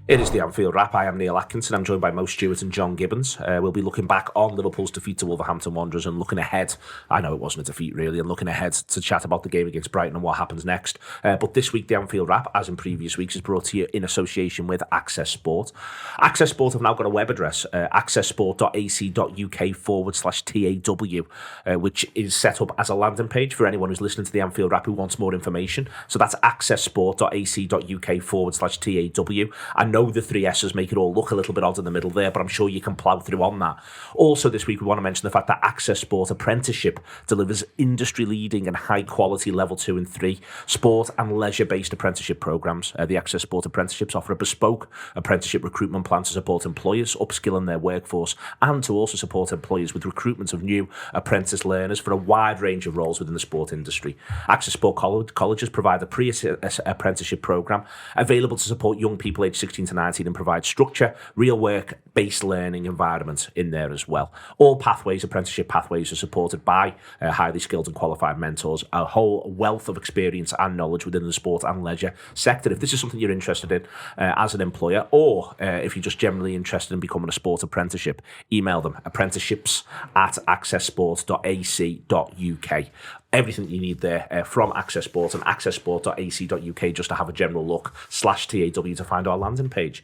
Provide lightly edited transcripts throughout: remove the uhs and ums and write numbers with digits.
It is the Anfield Wrap. I am Neil Atkinson. I'm joined by Mo Stewart and John Gibbons. We'll be looking back on Liverpool's defeat to Wolverhampton Wanderers and looking ahead. I know it wasn't a defeat really, and looking ahead to chat about the game against Brighton and what happens next. But this week, the Anfield Wrap, as in previous weeks, is brought to you in association with Access Sport. Access Sport have now got a web address, accessport.ac.uk/TAW, which is set up as a landing page for anyone who's listening to the Anfield Wrap who wants more information. So that's accessport.ac.uk/TAW. I know the three S's make it all look a little bit odd in the middle there, but I'm sure you can plough through on that. Also this week we want to mention the fact that Access Sport Apprenticeship delivers industry-leading and high-quality Level 2 and 3 sport and leisure-based apprenticeship programmes. The Access Sport Apprenticeships offer a bespoke apprenticeship recruitment plan to support employers, upskilling their workforce, and to also support employers with recruitment of new apprentice learners for a wide range of roles within the sport industry. Access Sport colleges provide a pre-apprenticeship programme available to support young people aged 16 to 19 and provide structure, real work-based learning environment in there as well. All pathways, apprenticeship pathways, are supported by highly skilled and qualified mentors, a whole wealth of experience and knowledge within the sport and leisure sector. If this is something you're interested in as an employer, or if you're just generally interested in becoming a sport apprenticeship, email them, apprenticeships@accessport.ac.uk. Everything you need there from Access Sport and accessport.ac.uk just to have a general look /TAW to find our landing page.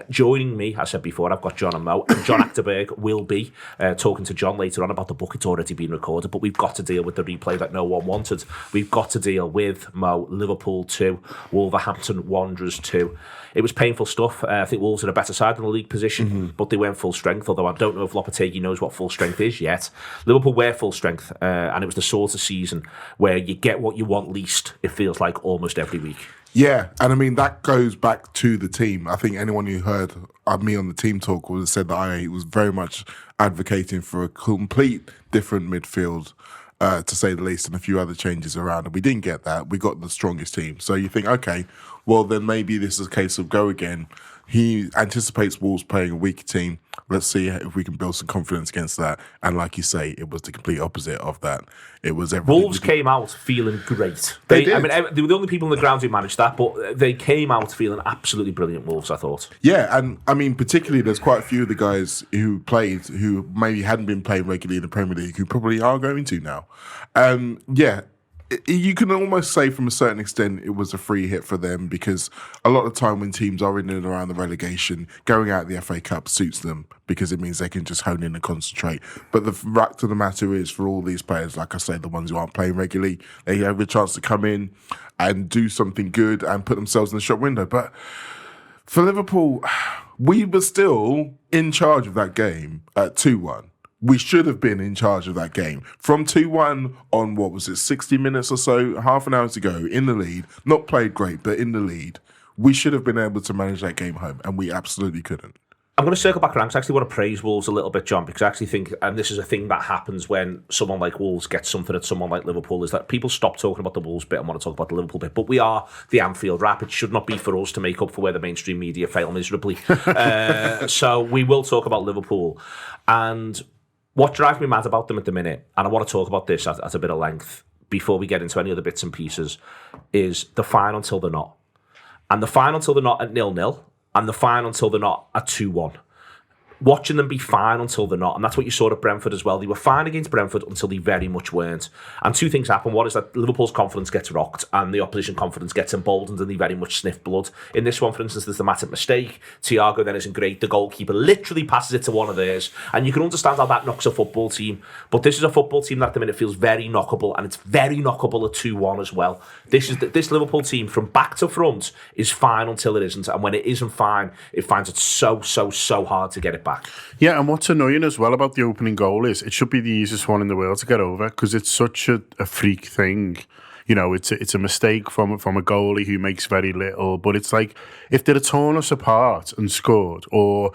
Joining me, I said before, I've got John and Mo, and John Achterberg will be talking to John later on about the book. It's already been recorded, but we've got to deal with the replay that no one wanted. We've got to deal with, Mo, Liverpool 2, Wolverhampton Wanderers 2. It was painful stuff. I think Wolves are a better side in the league position, but they weren't full strength, although I don't know if Lopetegui knows what full strength is yet. Liverpool were full strength, and it was the sort of season where you get what you want least, it feels like, almost every week. Yeah, and I mean, that goes back to the team. I think anyone who heard me on the team talk would have said that I was very much advocating for a complete different midfield, to say the least, and a few other changes around. And we didn't get that. We got the strongest team. So you think, okay, well, then maybe this is a case of go again. He anticipates Wolves playing a weaker team. Let's see if we can build some confidence against that. And like you say, it was the complete opposite of that. It was everything. Wolves came out feeling great. They did. I mean, they were the only people on the ground who managed that, but they came out feeling absolutely brilliant, Wolves, I thought. Yeah, and I mean, particularly there's quite a few of the guys who played who maybe hadn't been playing regularly in the Premier League who probably are going to now. Yeah. You can almost say from a certain extent it was a free hit for them, because a lot of the time when teams are in and around the relegation, going out the FA Cup suits them because it means they can just hone in and concentrate. But the fact of the matter is, for all these players, like I say, the ones who aren't playing regularly, they have a chance to come in and do something good and put themselves in the shop window. But for Liverpool, we were still in charge of that game at 2-1. We should have been in charge of that game. From 2-1 on, 60 minutes or so, half an hour to go, in the lead, not played great, but in the lead, we should have been able to manage that game home, and we absolutely couldn't. I'm going to circle back around because I actually want to praise Wolves a little bit, John, because I actually think, and this is a thing that happens when someone like Wolves gets something at someone like Liverpool, is that people stop talking about the Wolves bit and want to talk about the Liverpool bit. But we are the Anfield Wrap. It should not be for us to make up for where the mainstream media fail miserably. So we will talk about Liverpool. And what drives me mad about them at the minute, and I want to talk about this at a bit of length before we get into any other bits and pieces, is the fine until they're not. And the fine until they're not at 0-0, and the fine until they're not at 2-1. Watching them be fine until they're not, and that's what you saw at Brentford as well. They were fine against Brentford until they very much weren't. And two things happen. One is that Liverpool's confidence gets rocked and the opposition confidence gets emboldened and they very much sniff blood. In this one, for instance, there's the massive mistake. Thiago then isn't great. The goalkeeper literally passes it to one of theirs, and you can understand how that knocks a football team. But this is a football team that at the minute feels very knockable, and it's very knockable at 2-1 as well. This Liverpool team from back to front is fine until it isn't, and when it isn't fine, it finds it so hard to get it back. Yeah, and what's annoying as well about the opening goal is it should be the easiest one in the world to get over, because it's such a freak thing. You know, it's a mistake from a goalie who makes very little, but it's like if they'd have torn us apart and scored, or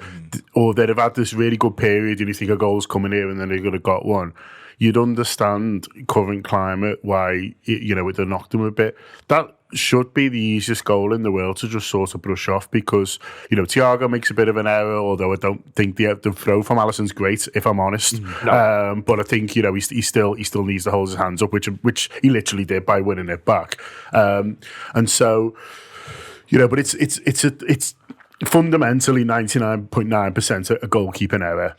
they'd have had this really good period and you think a goal's coming here and then they could have got one, you'd understand current climate why it would have knocked them a bit. That should be the easiest goal in the world to just sort of brush off, because Thiago makes a bit of an error, although I don't think the throw from Alisson's great, if I'm honest. No. But I think he still needs to hold his hands up, which he literally did by winning it back. And so but it's fundamentally 99.9% a goalkeeping error.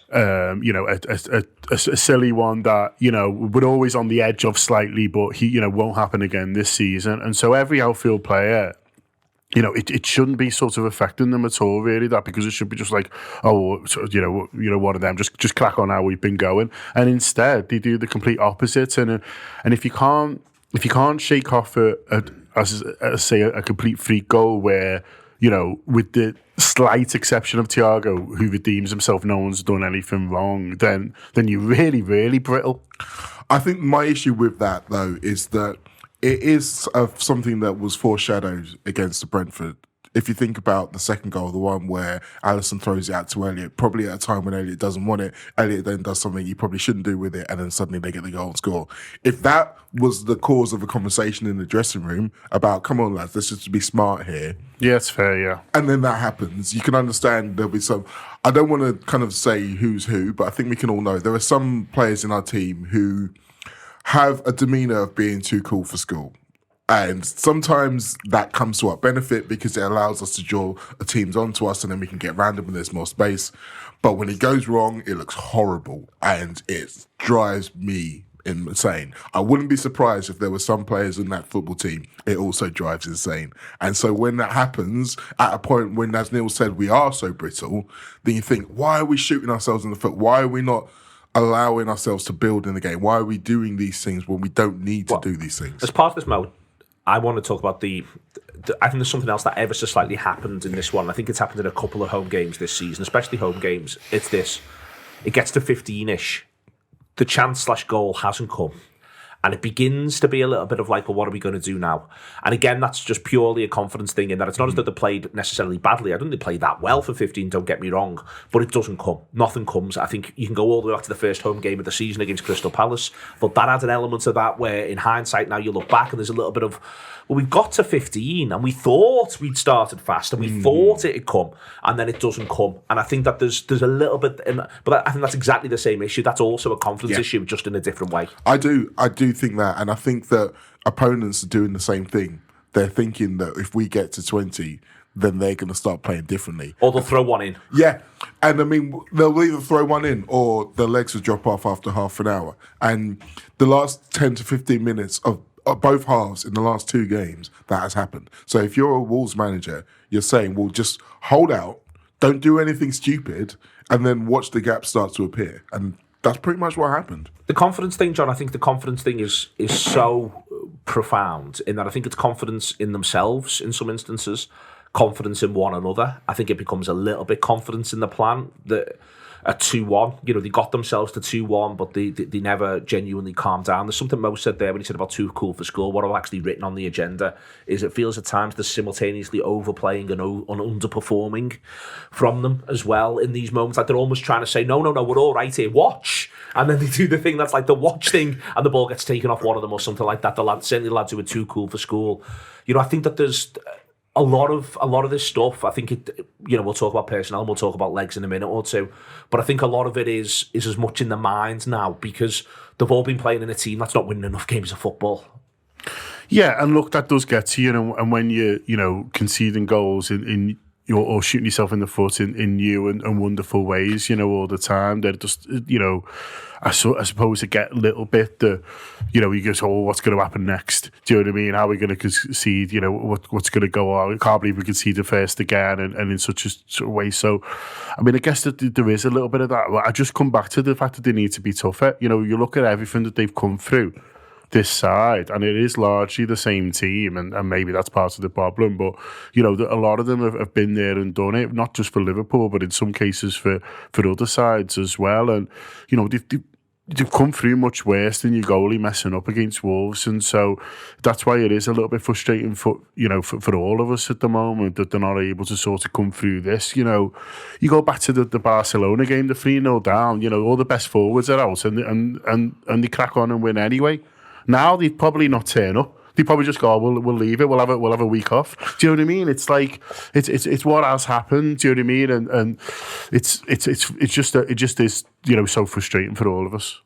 A silly one that, we're always on the edge of slightly, but he, won't happen again this season. And so every outfield player, it shouldn't be sort of affecting them at all, really, that, because it should be just like, oh, one of them, just crack on how we've been going. And instead, they do the complete opposite. And if you can't shake off a complete freak goal where, with the slight exception of Thiago, who redeems himself, no one's done anything wrong, then you're really, really brittle. I think my issue with that, though, is that it is something that was foreshadowed against the Brentford. If you think about the second goal, the one where Alisson throws it out to Elliott, probably at a time when Elliott doesn't want it, Elliott then does something he probably shouldn't do with it, and then suddenly they get the goal and score. If that was the cause of a conversation in the dressing room about, come on lads, let's just be smart here. Yeah, it's fair, yeah. And then that happens, you can understand there'll be some, I don't want to kind of say who's who, but I think we can all know there are some players in our team who have a demeanour of being too cool for school. And sometimes that comes to our benefit because it allows us to draw teams onto us and then we can get random when there's more space. But when it goes wrong, it looks horrible and it drives me insane. I wouldn't be surprised if there were some players in that football team it also drives insane. And so when that happens, at a point when, as Neil said, we are so brittle, then you think, why are we shooting ourselves in the foot? Why are we not allowing ourselves to build in the game? Why are we doing these things when we don't need to do these things? As part of this mode, I want to talk about the I think there's something else that ever so slightly happened in this one. I think it's happened in a couple of home games this season, especially home games. It's this. It gets to 15-ish. The chance/goal hasn't come. And it begins to be a little bit of like, well, what are we going to do now? And again, that's just purely a confidence thing in that it's not as though they played necessarily badly. I don't think they played that well for 15, don't get me wrong. But it doesn't come. Nothing comes. I think you can go all the way back to the first home game of the season against Crystal Palace. But that had an element of that where, in hindsight, now you look back and there's a little bit of, well, we got to 15 and we thought we'd started fast and we thought it'd come. And then it doesn't come. And I think that there's a little bit, but I think that's exactly the same issue. That's also a confidence issue, just in a different way. I do think that, and I think that opponents are doing the same thing. They're thinking that if we get to 20, then they're going to start playing differently. Or they'll throw one in. Yeah, and I mean, they'll either throw one in or their legs will drop off after half an hour. And the last 10 to 15 minutes of both halves in the last two games, that has happened. So if you're a Wolves manager, you're saying, well, just hold out, don't do anything stupid, and then watch the gap start to appear. And that's pretty much what happened. The confidence thing, John, I think the confidence thing is so profound in that I think it's confidence in themselves in some instances, confidence in one another. I think it becomes a little bit confidence in the plan that at 2-1, they got themselves to 2-1, but they never genuinely calmed down. There's something Mo said there when he said about too cool for school. What I've actually written on the agenda is it feels at times they're simultaneously overplaying and underperforming from them as well in these moments. Like they're almost trying to say, no, we're all right here, watch. And then they do the thing that's like the watch thing and the ball gets taken off one of them or something like that. Certainly the lads who are too cool for school. I think that there's a lot of this stuff. I think we'll talk about personnel and we'll talk about legs in a minute or two, but I think a lot of it is as much in the mind now because they've all been playing in a team that's not winning enough games of football. Yeah, and look, that does get to you, and when you're conceding goals in or shooting yourself in the foot in new and wonderful ways, all the time. They're just, I suppose it get a little bit, you go, oh, what's going to happen next? Do you know what I mean? How are we going to concede? What's going to go on? I can't believe we conceded first again and in such a way. So, I mean, I guess that there is a little bit of that. I just come back to the fact that they need to be tougher. You look at everything that they've come through this side, and it is largely the same team, and maybe that's part of the problem, but a lot of them have been there and done it, not just for Liverpool, but in some cases for other sides as well, and they've come through much worse than your goalie messing up against Wolves, and so that's why it is a little bit frustrating for all of us at the moment that they're not able to sort of come through this. You go back to the Barcelona game, the 3-0 down, all the best forwards are out, and they crack on and win anyway. Now they'd probably not turn up. They probably just go, we'll leave it. We'll have a week off. Do you know what I mean? It's like it's what has happened. Do you know what I mean? And it just is so frustrating for all of us.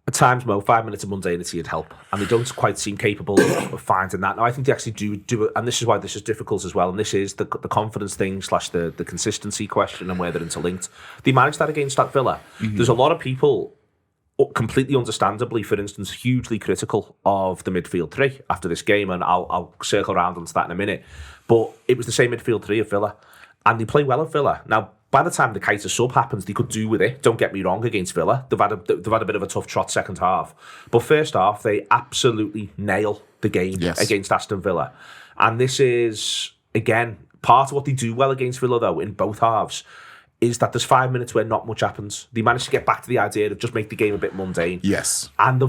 At times, Mo, 5 minutes of mundanity would help, and they don't quite seem capable of finding that. Now, I think they actually do it, and this is why this is difficult as well, and this is the confidence thing / the consistency question and where they're interlinked. They managed that against that Villa. There's a lot of people, completely understandably, for instance, hugely critical of the midfield three after this game, and I'll circle around onto that in a minute. But it was the same midfield three of Villa, and they play well at Villa. Now, by the time the Keita sub happens, they could do with it. Don't get me wrong, against Villa. They've had a bit of a tough trot second half. But first half, they absolutely nail the game against Aston Villa. And this is, again, part of what they do well against Villa, though, in both halves, is that there's 5 minutes where not much happens. They manage to get back to the idea of just make the game a bit mundane. Yes. And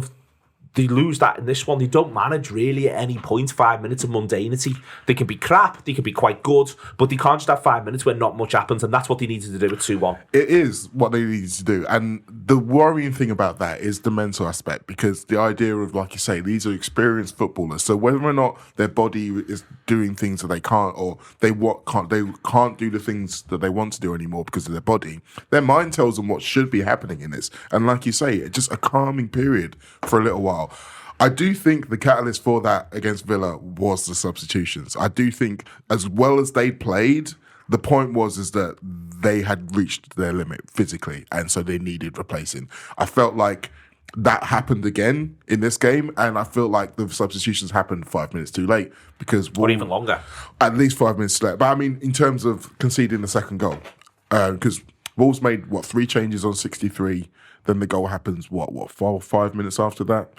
they lose that in this one. They don't manage really at any point 5 minutes of mundanity. They can be crap, they can be quite good, but they can't just have 5 minutes where not much happens, and that's what they needed to do at 2-1. It is what they needed to do. And the worrying thing about that is the mental aspect, because the idea of, like you say, these are experienced footballers. So whether or not their body is doing things that they can't, or they can't do the things that they want to do anymore because of their body, their mind tells them what should be happening in this. And like you say, it's just a calming period for a little while. I do think the catalyst for that against Villa was the substitutions. I do think, as well as they played, the point is that they had reached their limit physically, and so they needed replacing. I felt like that happened again in this game, and I feel like the substitutions happened 5 minutes too late, because or even longer. At least 5 minutes too late. But I mean, in terms of conceding the second goal, because Wolves made 3 changes on 63. Then the goal happens, 5 minutes after that?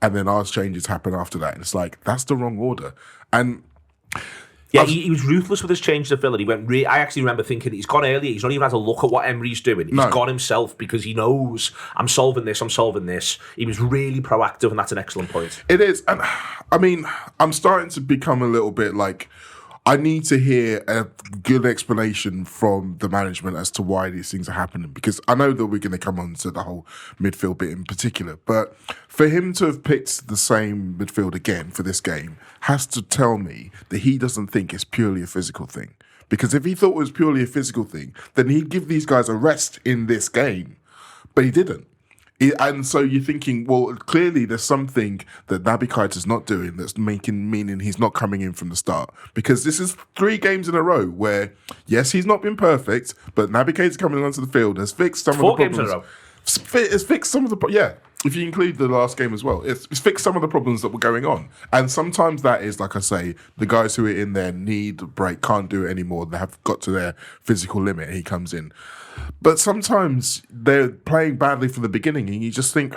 And then ours changes happen after that. And it's like, that's the wrong order. And yeah, he was ruthless with his change to Villa. He went. I actually remember thinking he's gone earlier. He's not even had to look at what Emery's doing. He's gone himself because he knows I'm solving this. He was really proactive, and that's an excellent point. It is. And I mean, I'm starting to become a little bit like, I need to hear a good explanation from the management as to why these things are happening, because I know that we're going to come on to the whole midfield bit in particular, but for him to have picked the same midfield again for this game has to tell me that he doesn't think it's purely a physical thing. Because if he thought it was purely a physical thing, then he'd give these guys a rest in this game, but he didn't. And so you're thinking, well, clearly there's something that Naby Keita's not doing that's meaning he's not coming in from the start. Because this is 3 games in a row where, yes, he's not been perfect, but Naby Keita coming onto the field has fixed some of the problems. 4 games in a row. It's fixed some of the if you include the last game as well, it's fixed some of the problems that were going on. And sometimes that is, like I say, the guys who are in there need a break, can't do it anymore, they have got to their physical limit, and he comes in. But sometimes they're playing badly from the beginning, and you just think,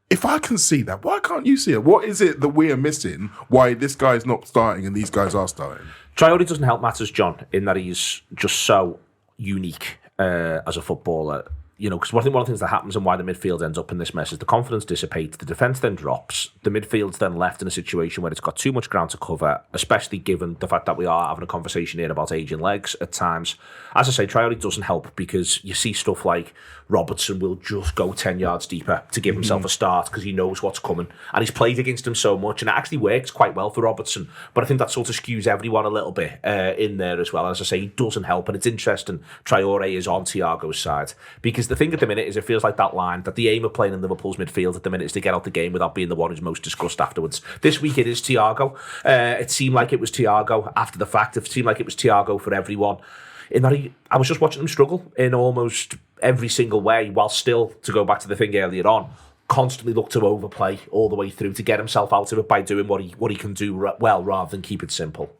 if I can see that, why can't you see it? What is it that we are missing? Why this guy's not starting and these guys are starting? Traore doesn't help matters, John, in that he's just so unique as a footballer. You know, because I think one of the things that happens and why the midfield ends up in this mess is the confidence dissipates, the defence then drops, the midfield's then left in a situation where it's got too much ground to cover, especially given the fact that we are having a conversation here about aging legs at times. As I say, Traore doesn't help, because you see stuff like Robertson will just go 10 yards deeper to give himself a start because he knows what's coming, and he's played against him so much, and it actually works quite well for Robertson, but I think that sort of skews everyone a little bit in there as well. As I say, he doesn't help, and it's interesting Traore is on Thiago's side, because the thing at the minute is it feels like that line that the aim of playing in Liverpool's midfield at the minute is to get out the game without being the one who's most discussed afterwards. This week it is Thiago. It seemed like it was Thiago after the fact. It seemed like it was Thiago for everyone. In that I was just watching him struggle in almost every single way, while still, to go back to the thing earlier on, constantly look to overplay all the way through to get himself out of it by doing what he can do well rather than keep it simple.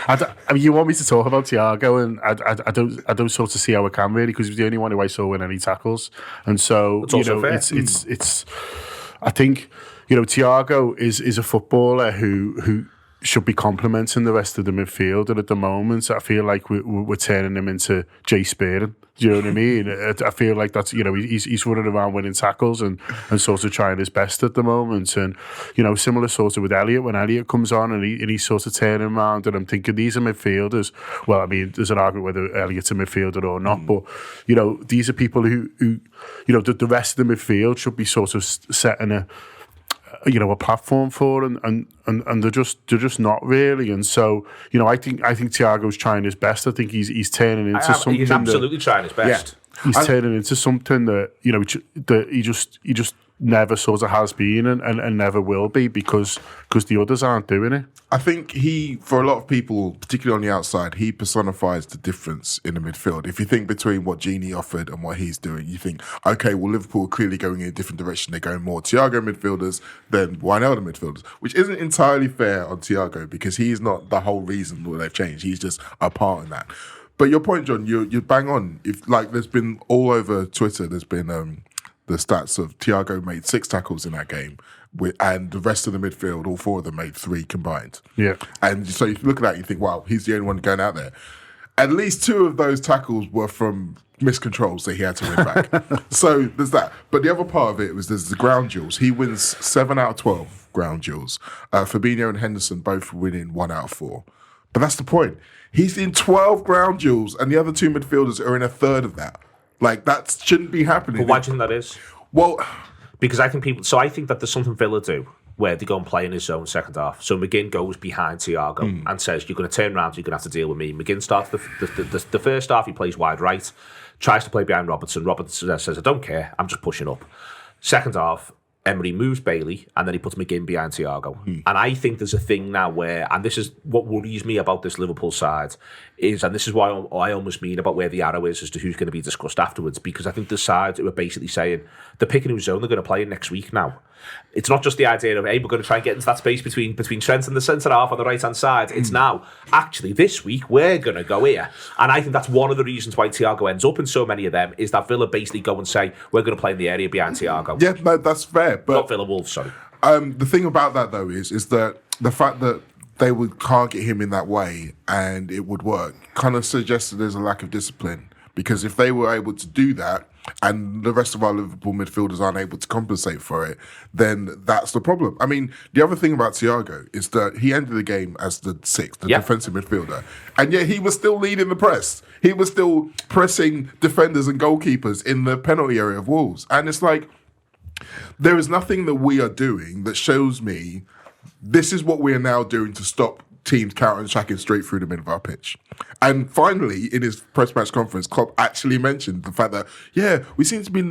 I mean, you want me to talk about Thiago, and I don't sort of see how I can, really, because he's the only one who I saw win any tackles, and so it's. I think Thiago is a footballer who should be complementing the rest of the midfield, and at the moment I feel like we're turning him into Jay Spearing. Do you know what I mean? I feel like that's, he's running around winning tackles and sort of trying his best at the moment. And, similar sort of with Elliott, when Elliott comes on and he's sort of turning around, and I'm thinking these are midfielders. Well, I mean, there's an argument whether Elliott's a midfielder or not, but, these are people who the rest of the midfield should be sort of setting a platform for, and they're just not really. And so, I think Thiago's trying his best. I think he's turning into something. He's absolutely trying his best. he's turning into something that that he just never sort of has been and never will be because the others aren't doing it. I think for a lot of people, particularly on the outside, he personifies the difference in the midfield. If you think between what Gini offered and what he's doing, you think, okay, well, Liverpool are clearly going in a different direction. They're going more Thiago midfielders than Wijnaldum midfielders, which isn't entirely fair on Thiago because he's not the whole reason that they've changed. He's just a part in that. But your point, John, you bang on. If there's been all over Twitter, there's been the stats of Thiago made 6 tackles in that game. And the rest of the midfield, all 4 of them made 3 combined. Yeah. And so you look at that, you think, wow, he's the only one going out there. At least 2 of those tackles were from miscontrols that he had to win back. So there's that. But the other part of it was there's the ground duels. He wins 7 out of 12 ground duels. Fabinho and Henderson both winning 1 out of 4. But that's the point. He's in 12 ground duels and the other 2 midfielders are in a third of that. That shouldn't be happening. But why do you think that is? Well, because I think that there's something Villa do where they go and play in his zone second half. So McGinn goes behind Thiago and says, you're going to turn around, you're going to have to deal with me. McGinn starts the first half, he plays wide right, tries to play behind Robertson. Robertson says, I don't care, I'm just pushing up. Second half, Emery moves Bailey and then he puts McGinn behind Thiago. And I think there's a thing now where, and this is what worries me about this Liverpool side, and this is why I almost mean about where the arrow is as to who's going to be discussed afterwards, because I think the sides who are basically saying they're picking whose zone they're going to play in next week now. It's not just the idea of, hey, we're going to try and get into that space between Trent and the centre half on the right-hand side. It's now, actually, this week, we're going to go here. And I think that's one of the reasons why Thiago ends up in so many of them, is that Villa basically go and say, we're going to play in the area behind Thiago. Yeah, no, that's fair. But not Villa Wolves, sorry. The thing about that, though, is that the fact that they would target him in that way and it would work kind of suggests that there's a lack of discipline. Because if they were able to do that and the rest of our Liverpool midfielders aren't able to compensate for it, then that's the problem. I mean, the other thing about Thiago is that he ended the game as the 6th, defensive midfielder, and yet he was still leading the press. He was still pressing defenders and goalkeepers in the penalty area of Wolves. And it's like, there is nothing that we are doing that shows me this is what we are now doing to stop teams counter-attacking straight through the middle of our pitch. And finally, in his press-match conference, Klopp actually mentioned the fact that, we seem to be,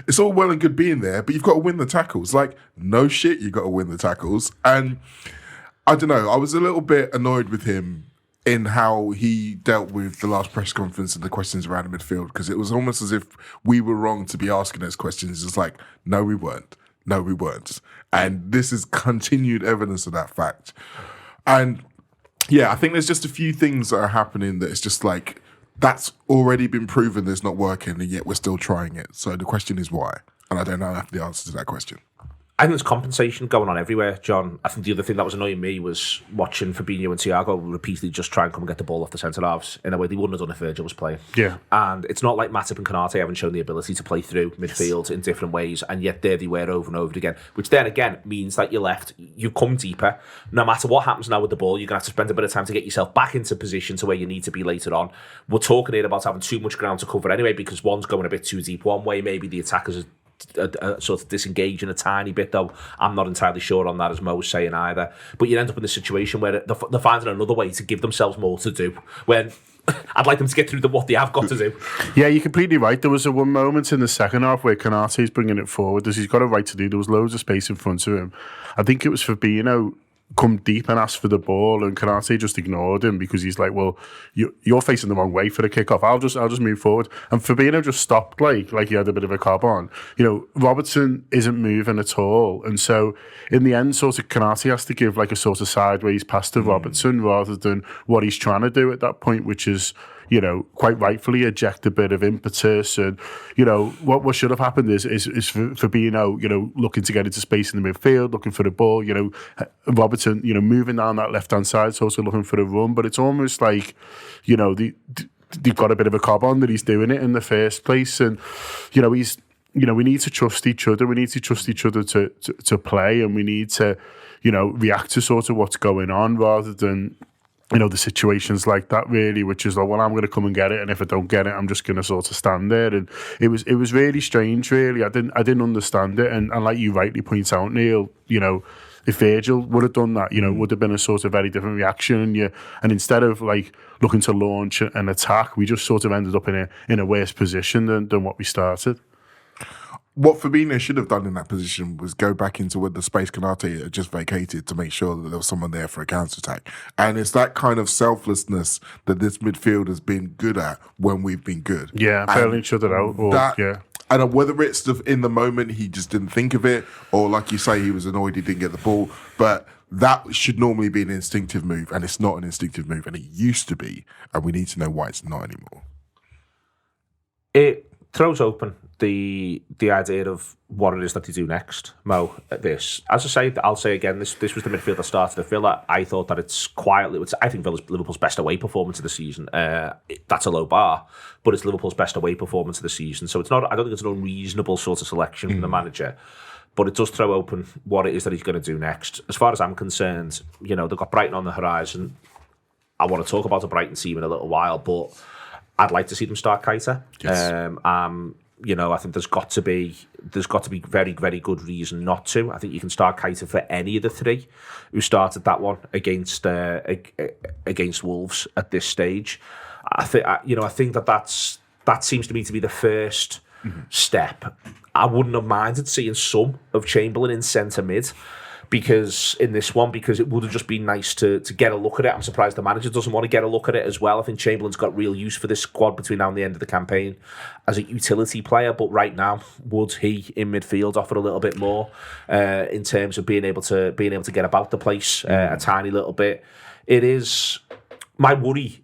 it's all well and good being there, but you've got to win the tackles. No shit, you've got to win the tackles. And I don't know, I was a little bit annoyed with him in how he dealt with the last press conference and the questions around the midfield, because it was almost as if we were wrong to be asking those questions. It's like, no, we weren't. No, we weren't. And this is continued evidence of that fact. And I think there's just a few things that are happening that it's just like, that's already been proven that's not working, and yet we're still trying it. So the question is why? And I don't know the answer to that question. I think there's compensation going on everywhere, John. I think the other thing that was annoying me was watching Fabinho and Thiago repeatedly just try and come and get the ball off the centre halves in a way they wouldn't have done if Virgil was playing. Yeah. And it's not like Matip and Konate haven't shown the ability to play through midfield in different ways, and yet there they were over and over again, which then again means that you come deeper. No matter what happens now with the ball, you're going to have to spend a bit of time to get yourself back into position to where you need to be later on. We're talking here about having too much ground to cover anyway, because one's going a bit too deep one way, maybe the attackers are sort of disengaging a tiny bit, though I'm not entirely sure on that, as Mo's saying either. But you end up in a situation where they're finding another way to give themselves more to do, when I'd like them to get through what they have got to do. Yeah, you're completely right. There was one moment in the second half where Konate's bringing it forward, as he's got a right to do. There was loads of space in front of him. I think it was Fabinho come deep and ask for the ball, and Konate just ignored him because he's like, well, you're facing the wrong way for the kickoff. I'll just move forward. And Fabinho just stopped like he had a bit of a cob on. Robertson isn't moving at all. And so in the end, sort of Konate has to give like a sort of sideways pass to Robertson rather than what he's trying to do at that point, which is, quite rightfully eject a bit of impetus. And, what should have happened is Fabinho, looking to get into space in the midfield, looking for the ball, Robertson, moving down that left-hand side, so also looking for the run. But it's almost like, they've got a bit of a cob on that he's doing it in the first place. And, we need to trust each other. We need to trust each other to play, and we need to, react to sort of what's going on rather than, the situations like that, really, which is like, well, I'm going to come and get it, and if I don't get it, I'm just going to sort of stand there. And it was really strange, really. I didn't understand it, and like you rightly point out, Neil, Virgil would have done that, it would have been a sort of very different reaction. And instead of like looking to launch an attack, we just sort of ended up in a worse position than what we started. What Fabinho should have done in that position was go back into where the space Konate had just vacated to make sure that there was someone there for a counter-attack. And it's that kind of selflessness that this midfield has been good at when we've been good. Yeah, bailing each other out. And whether it's in the moment he just didn't think of it, or like you say, he was annoyed he didn't get the ball, but that should normally be an instinctive move, and it's not an instinctive move, and it used to be, and we need to know why it's not anymore. It throws open the idea of what it is that they do next, Mo, at this. As I say, I'll say again, this was the midfield that started. I thought that it's quietly, I think Liverpool's best away performance of the season. That's a low bar, but it's Liverpool's best away performance of the season. So it's not, I don't think it's an unreasonable sort of selection from the manager, but it does throw open what it is that he's going to do next. As far as I'm concerned, they've got Brighton on the horizon. I want to talk about the Brighton team in a little while, but I'd like to see them start Keita. Yes. I think there's got to be very, very good reason not to. I think you can start Keita for any of the three who started that one against Wolves at this stage. I think that seems to me to be the first step. I wouldn't have minded seeing some of Chamberlain in centre mid. Because it would have just been nice to get a look at it. I'm surprised the manager doesn't want to get a look at it as well. I think Chamberlain's got real use for this squad between now and the end of the campaign as a utility player. But right now, would he in midfield offer a little bit more in terms of being able to get about the place a tiny little bit? It is my worry,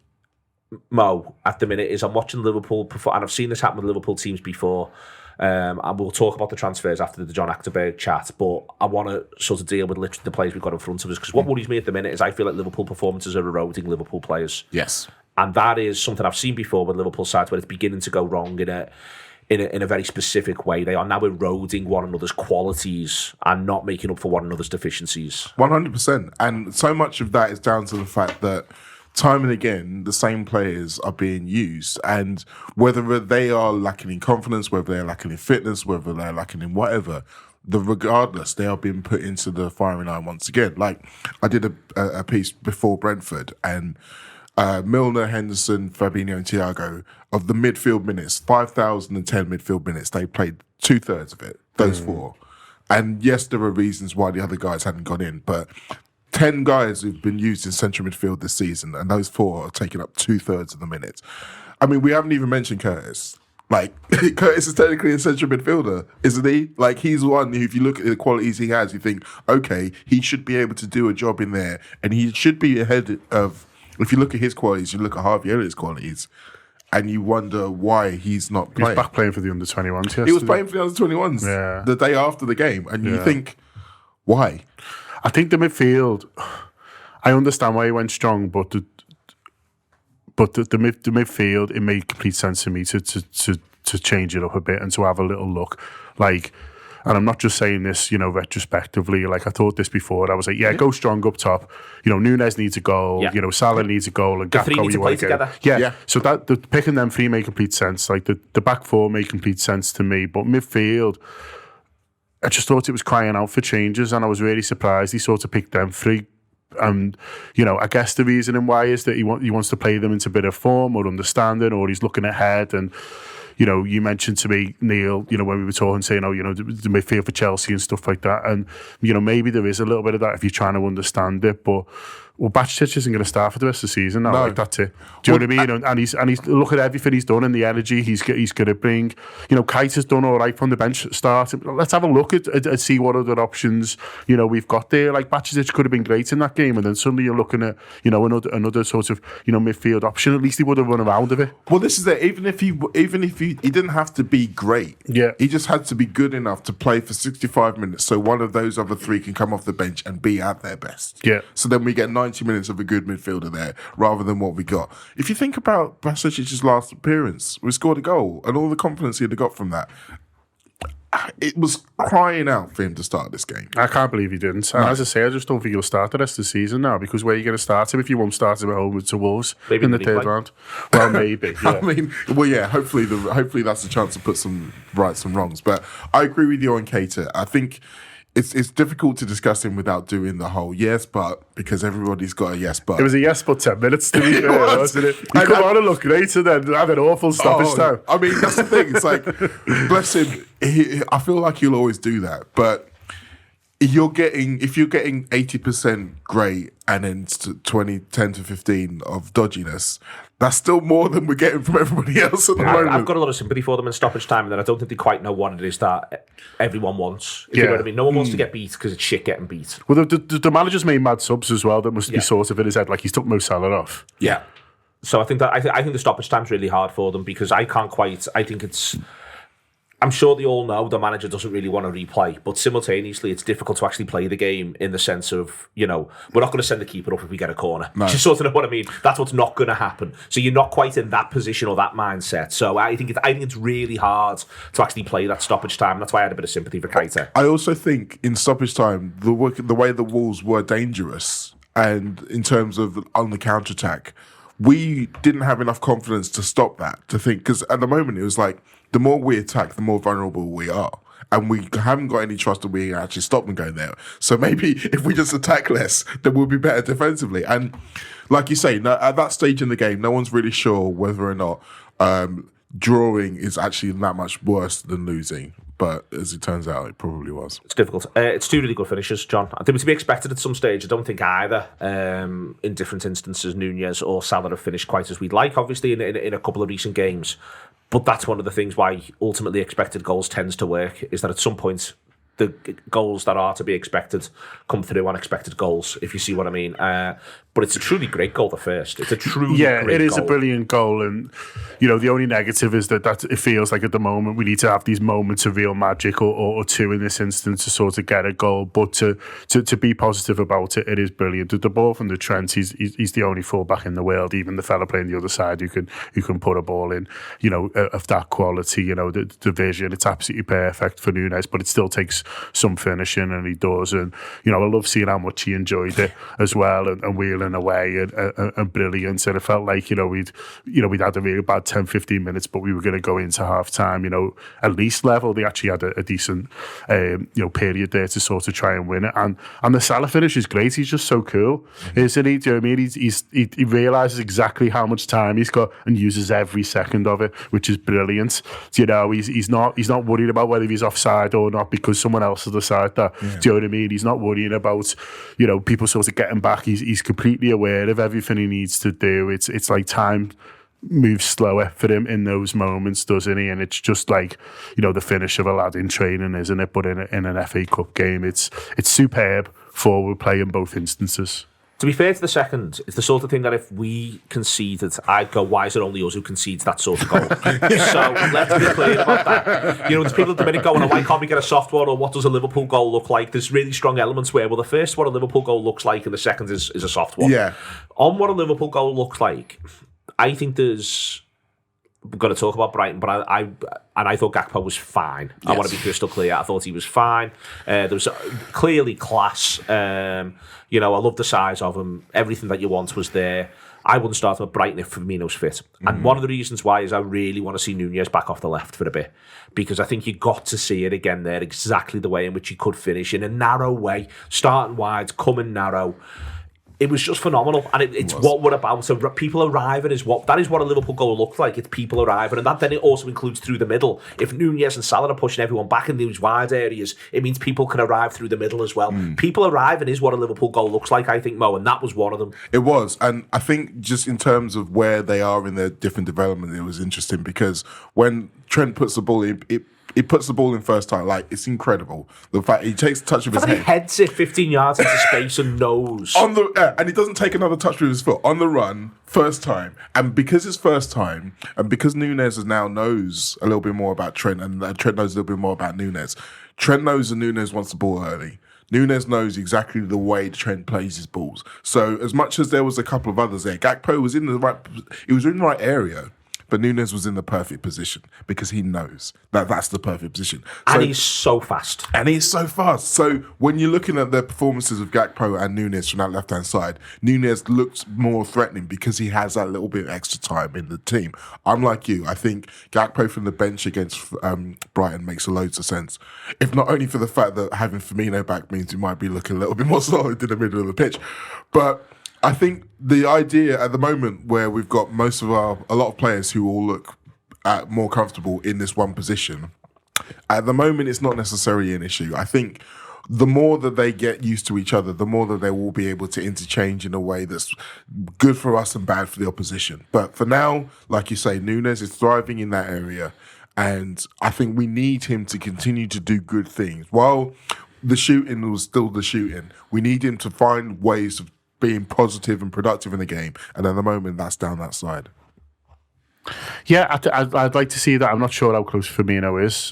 Mo, at the minute is I'm watching Liverpool perform, and I've seen this happen with Liverpool teams before. And we'll talk about the transfers after the John Achterberg chat, but I want to sort of deal with literally the players we've got in front of us, because what worries me at the minute is I feel like Liverpool performances are eroding Liverpool players. Yes. And that is something I've seen before with Liverpool sides where it's beginning to go wrong in a very specific way. They are now eroding one another's qualities and not making up for one another's deficiencies. 100%. And so much of that is down to the fact that time and again, the same players are being used, and whether they are lacking in confidence, whether they're lacking in fitness, whether they're lacking in whatever, regardless, they are being put into the firing line once again. Like, I did a piece before Brentford, and Milner, Henderson, Fabinho and Thiago, of the midfield minutes, 5,010 midfield minutes, they played 2/3 of it, those four. And yes, there are reasons why the other guys hadn't gone in, but 10 guys who've been used in central midfield this season, and those four are taking up 2/3 of the minutes. I mean, we haven't even mentioned Curtis. Like, Curtis is technically a central midfielder, isn't he? Like, he's one who, if you look at the qualities he has, you think, okay, he should be able to do a job in there, and he should be ahead of, if you look at his qualities, you look at Harvey Elliott's qualities, and you wonder why he's not playing. He was back playing for the under-21s yesterday. He was playing for the under-21s the day after the game, and you think, why? I think the midfield, I understand why he went strong, but the midfield, it made complete sense to me to change it up a bit and to have a little look. Like, and I'm not just saying this, retrospectively. Like, I thought this before. I was like, go strong up top. Nunes needs a goal. Salah needs a goal, and the three need to play together. Yeah. So that picking them three made complete sense. Like the back four made complete sense to me, but midfield, I just thought it was crying out for changes, and I was really surprised he sort of picked them three. And, I guess the reasoning why is that he wants to play them into a bit of form or understanding, or he's looking ahead. And, you mentioned to me, Neil, when we were talking, saying, the midfield for Chelsea and stuff like that. And, maybe there is a little bit of that if you're trying to understand it, but Bacic isn't going to start for the rest of the season now. Like, that's it. Do you know what I mean? And he's look at everything he's done and the energy he's going to bring. Keita's done all right from the bench start. Let's have a look at see what other options we've got there. Like, Bacic could have been great in that game, and then suddenly you're looking at another sort of midfield option. At least he would have run around a bit. Well, this is it. Even if he didn't have to be great. Yeah, he just had to be good enough to play for 65 minutes, so one of those other three can come off the bench and be at their best. Yeah. So then we get 90 minutes of a good midfielder there, rather than what we got. If you think about Basic's last appearance, we scored a goal, and all the confidence he'd have got from that, it was crying out for him to start this game. I can't believe he didn't. No. As I say, I just don't think he'll start the rest of the season now, because where are you going to start him if you won't start him at home to Wolves in the third round? Well, maybe. Yeah. Hopefully that's a chance to put some rights and wrongs. But I agree with you on Keita. I think it's difficult to discuss him without doing the whole yes, but because everybody's got a yes, but. It was a yes, but 10 minutes to be fair, wasn't it? He come on and look great and then have an awful stoppage time. I mean, that's the thing. It's like, bless him. I feel like he'll always do that, but if you're getting 80% great and then 10 to 15 of dodginess, that's still more than we're getting from everybody else at the moment. I've got a lot of sympathy for them in stoppage time, and then I don't think they quite know what it is that everyone wants. If you know what I mean? No one wants to get beat because it's shit getting beat. Well, the manager's made mad subs as well that must be sort of in his head, like he's took Mo Salah off. Yeah. So I think the stoppage time's really hard for them because I think it's... I'm sure they all know the manager doesn't really want to replay, but simultaneously it's difficult to actually play the game in the sense of, we're not going to send the keeper up if we get a corner. No. You sort of know what I mean? That's what's not going to happen. So you're not quite in that position or that mindset. So I think it's really hard to actually play that stoppage time. That's why I had a bit of sympathy for Keita. I also think in stoppage time, the way the Wolves were dangerous and in terms of on the counter-attack, we didn't have enough confidence to stop that, to think, because at the moment it was like, the more we attack, the more vulnerable we are. And we haven't got any trust that we can actually stop them going there. So maybe if we just attack less, then we'll be better defensively. And like you say, at that stage in the game, no one's really sure whether or not drawing is actually that much worse than losing. But as it turns out, it probably was. It's difficult. It's two really good finishes, John. I think it was to be expected at some stage. I don't think either, in different instances, Nunez or Salah have finished quite as we'd like, obviously, in a couple of recent games. But that's one of the things why ultimately expected goals tends to work, is that at some point the goals that are to be expected come through unexpected goals, if you see what I mean. But it's a truly great goal, the first. It's a truly great goal. Yeah, it is a brilliant goal. And, the only negative is that it feels like at the moment we need to have these moments of real magic or two in this instance to sort of get a goal. But to be positive about it, it is brilliant. The ball from the Trent, he's the only fullback in the world, even the fella playing the other side who can put a ball in, of that quality, the vision. It's absolutely perfect for Nunez, but it still takes some finishing, and he does. And, I love seeing how much he enjoyed it as well, and wheeling away and brilliant. And it felt like we'd had a really bad 10-15 minutes, but we were going to go into half time at least level. They actually had a decent period there to sort of try and win it. And the Salah finish is great. He's just so cool, isn't he? Do you know what I mean? He realises exactly how much time he's got and uses every second of it, which is brilliant. He's not worried about whether he's offside or not because someone else has decided that. Do you know what I mean? He's not worrying about people sort of getting back. He's completely aware of everything he needs to do. It's like time moves slower for him in those moments, doesn't he? And it's just like the finish of a lad in training, isn't it? But in an FA Cup game, it's superb forward play in both instances. To be fair to the second, it's the sort of thing that if we conceded, I'd go, why is it only us who concedes that sort of goal? So let's be clear about that. There's people at the minute going, why can't we get a soft one, or what does a Liverpool goal look like? There's really strong elements where, the first what a Liverpool goal looks like and the second is a soft one. Yeah. On what a Liverpool goal looks like, I think we're going to talk about Brighton, but I thought Gakpo was fine. Yes. I want to be crystal clear. I thought he was fine. There was clearly class. I love the size of him. Everything that you want was there. I wouldn't start with Brighton if Firmino's fit. And one of the reasons why is I really want to see Nunez back off the left for a bit, because I think you got to see it again there, exactly the way in which he could finish in a narrow way, starting wide, coming narrow. It was just phenomenal, and it's what we're about. So people arriving that is what a Liverpool goal looked like. It's people arriving, and that then it also includes through the middle. If Nunez and Salah are pushing everyone back in these wide areas, it means people can arrive through the middle as well. People arriving is what a Liverpool goal looks like, I think, Mo, and that was one of them. It was, and I think just in terms of where they are in their different development, it was interesting because when Trent puts the ball in, he puts the ball in first time. Like, it's incredible. The fact he takes a touch of his head. He heads it 15 yards into space and knows. And he doesn't take another touch with his foot. On the run, first time. And because it's first time, and because Nunez now knows a little bit more about Trent, and Trent knows a little bit more about Nunez, Trent knows that Nunez wants the ball early. Nunez knows exactly the way Trent plays his balls. So as much as there was a couple of others there, Gakpo was in the right area. but Nunes was in the perfect position because he knows that that's the perfect position. And he's so fast. So when you're looking at the performances of Gakpo and Nunes from that left-hand side, Nunes looks more threatening because he has that little bit of extra time in the team. Unlike you, I think Gakpo from the bench against Brighton makes loads of sense. If not only for the fact that having Firmino back means he might be looking a little bit more solid in the middle of the pitch, but I think the idea at the moment where we've got a lot of players who all look more comfortable in this one position, at the moment it's not necessarily an issue. I think the more that they get used to each other, the more that they will be able to interchange in a way that's good for us and bad for the opposition. But for now, like you say, Nunes is thriving in that area, and I think we need him to continue to do good things. While the shooting was still the shooting, we need him to find ways of being positive and productive in the game, and at the moment that's down that side. Yeah, I'd like to see that. I'm not sure how close Firmino is.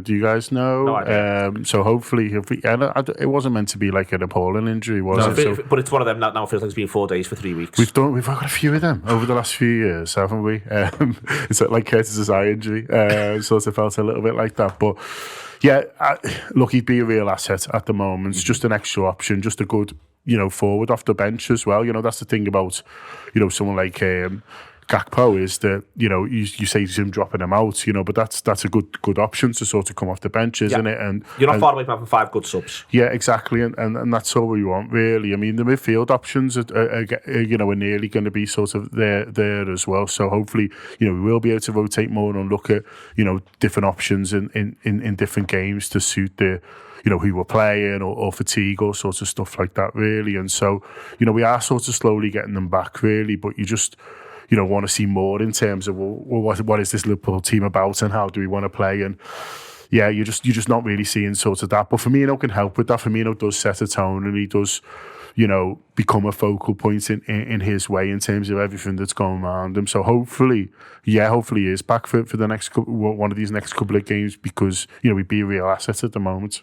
Do you guys know? No idea. So hopefully, it wasn't meant to be like an appalling injury, was it? But it's one of them that now feels like it's been 4 days for 3 weeks. We've got a few of them over the last few years, haven't we? It's like Curtis's eye injury. Sort of felt a little bit like that, but yeah, look, he'd be a real asset at the moment. It's just an extra option, just a good, forward off the bench as well. That's the thing about, someone like Gakpo is that, you say him dropping him out, but that's a good option to sort of come off the bench, isn't it? And you're not far away from having 5 good subs. Yeah, exactly, and that's all we want, really. I mean, the midfield options are nearly going to be sort of there as well. So hopefully, we will be able to rotate more and look at, different options in different games to suit the who we're playing or fatigue or sorts of stuff like that, really. And so, we are sort of slowly getting them back, really, but you just, want to see more in terms of, what is this Liverpool team about and how do we want to play? And yeah, you're just not really seeing sort of that. But Firmino can help with that. Firmino does set a tone and he does, become a focal point in his way in terms of everything that's going around him. So hopefully he is back for the next one of these next couple of games because, he'd be a real asset at the moment.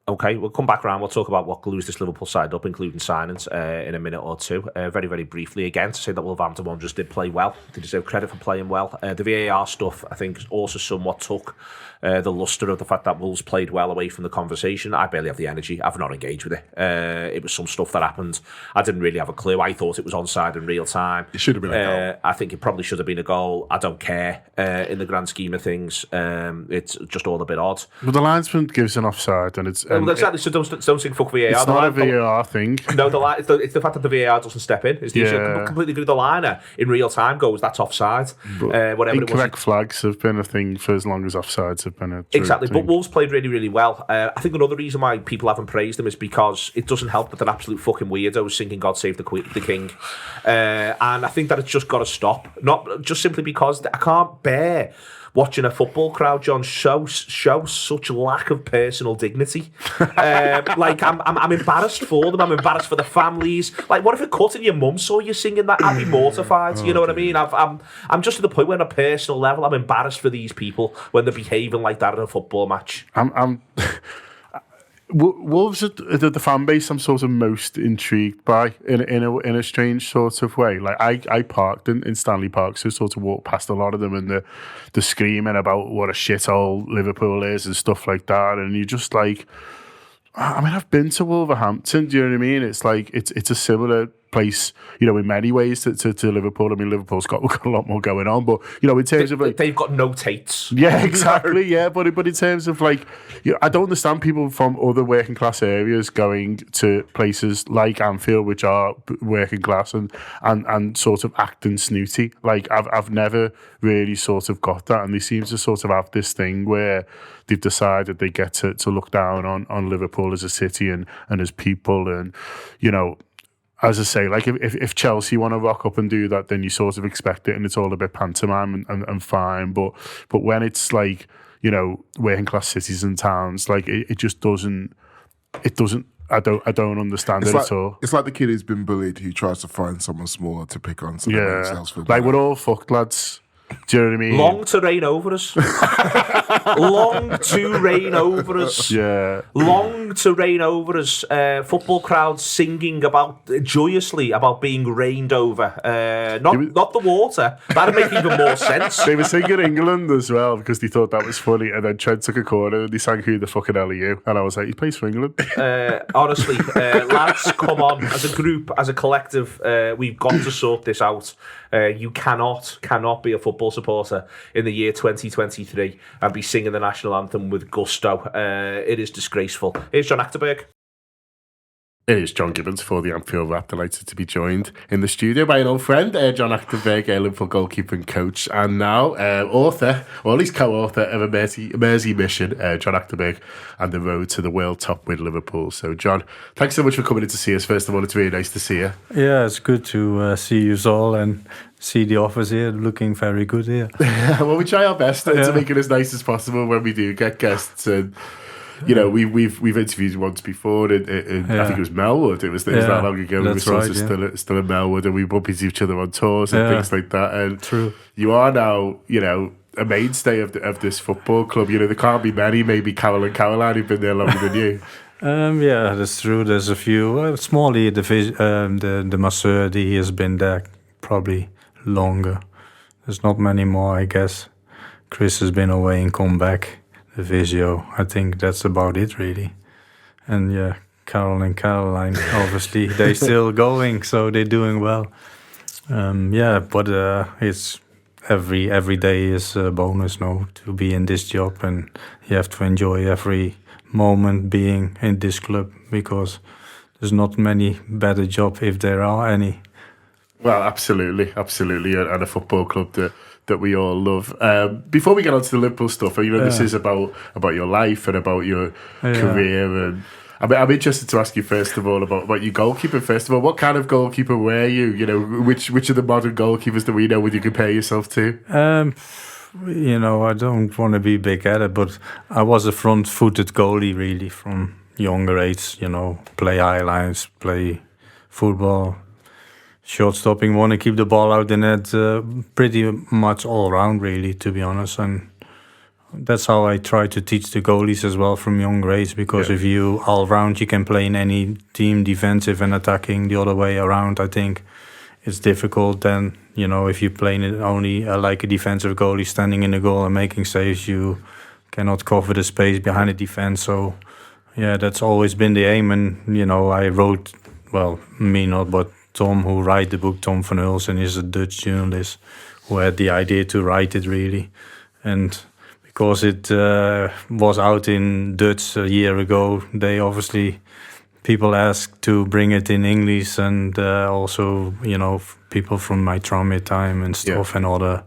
Okay, we'll come back around. We'll talk about what glues this Liverpool side up, including signings, in a minute or two. Very, very briefly, again, to say that Wolverhampton one just did play well. They deserve credit for playing well. The VAR stuff, I think, also somewhat took the lustre of the fact that Wolves played well away from the conversation. I barely have the energy. I've not engaged with it. It was some stuff that happened. I didn't really have a clue. I thought it was onside in real time. It should have been a goal. I think it probably should have been a goal. I don't care in the grand scheme of things. It's just all a bit odd. But the linesman gives an offside, and it's exactly. So don't think fuck VAR. It's not a VAR thing. No, it's the fact that the VAR doesn't step in. It's the issue. I completely agree. The liner in real time goes, that's offside. Whatever incorrect it was. Flags have been a thing for as long as offsides have been a exactly. thing. But Wolves played really, really well. I think another reason why people haven't praised them is because it doesn't help that they're absolute fucking weirdos singing "God Save the King," and I think that it's just got to stop. Not just simply because I can't bear watching a football crowd, John, show such lack of personal dignity. I'm embarrassed for them. I'm embarrassed for the families. Like, what if a cut and your mum saw you singing that? I'd be mortified. You know what I mean? I'm just to the point where, on a personal level, I'm embarrassed for these people when they're behaving like that at a football match. Wolves are the fan base I'm sort of most intrigued by in a strange sort of way. Like I parked in Stanley Park, so sort of walked past a lot of them and the screaming about what a shithole Liverpool is and stuff like that, and you're just like, I mean, I've been to Wolverhampton. Do you know what I mean? It's like it's a similar place, in many ways to Liverpool. I mean, Liverpool's got a lot more going on, but in terms of like, they've got no Tates. Yeah, exactly. Yeah, but in terms of like, I don't understand people from other working class areas going to places like Anfield, which are working class, and sort of acting snooty. Like I've never really sort of got that, and they seem to sort of have this thing where they've decided they get to look down on Liverpool as a city and as people, and as I say, like if Chelsea want to rock up and do that, then you sort of expect it, and it's all a bit pantomime and fine. But when it's like, working class cities and towns, like it just doesn't. It doesn't. I don't understand it at all. It's like the kid who's been bullied who tries to find someone smaller to pick on. So Like we're all fucked, lads. Do you know what I mean? Long to reign over us. Long to reign over us. Yeah. Long to reign over us. Football crowds singing joyously about being reigned over. Not the water. That'd make even more sense. They were singing England as well because they thought that was funny, and then Trent took a corner and they sang "Who the fucking hell are you?" And I was like, "He plays for England." Honestly, lads, come on. As a group, as a collective, we've got to sort this out. You cannot be a football supporter in the year 2023 and be singing the national anthem with gusto. It is disgraceful. Here's John Achterberg. It is John Gibbons for the Anfield Wrap. Delighted to be joined in the studio by an old friend, John Achterberg, Liverpool goalkeeper and coach, and now author, or at least co-author of a Mersey mission, John Achterberg, and the road to the world top with Liverpool. So, John, thanks so much for coming in to see us. First of all, it's really nice to see you. Yeah, it's good to see you all and see the office here, looking very good here. Well, we try our best to make it as nice as possible when we do get guests. And you know, we've interviewed once before. I think it was Melwood. It was that long ago. We were still in Melwood, and we bumped into each other on tours and things like that. And true, you are now, you know, a mainstay of this football club. You know, there can't be many, maybe Carol and Caroline, who've been there longer than you. Yeah, that's true. There's a few. Smalley, the masseur, he has been there probably longer. There's not many more, I guess. Chris has been away and come back. The physio, I think that's about it, really. And yeah, Carol and Caroline, obviously, they're still going, so they're doing well. But it's every day is a bonus now to be in this job, and you have to enjoy every moment being in this club, because there's not many better job if there are any. Well, absolutely, and a football club that we all love. Before we get on to the Liverpool stuff, you know, this is about your life and about your career. And I'm interested to ask you first of all about your goalkeeper. First of all, what kind of goalkeeper were you? You know, which of the modern goalkeepers that we know would you compare yourself to? You know, I don't want to be big-headed, but I was a front-footed goalie really from younger age. You know, play high lines, play football. Short stopping, want to keep the ball out in net, pretty much all round, really, to be honest. And that's how I try to teach the goalies as well from young age, because if you all round, you can play in any team, defensive and attacking. The other way around, I think it's difficult. Then, you know, if you play it only like a defensive goalie standing in the goal and making saves, you cannot cover the space behind the defense. So, yeah, that's always been the aim. And, you know, I wrote, well, me not, but Tom, who wrote the book, Tom van Hulsen, is a Dutch journalist who had the idea to write it, really. And because it was out in Dutch a year ago, they obviously, people asked to bring it in English, and also, you know, people from my Tranmere time and stuff, and other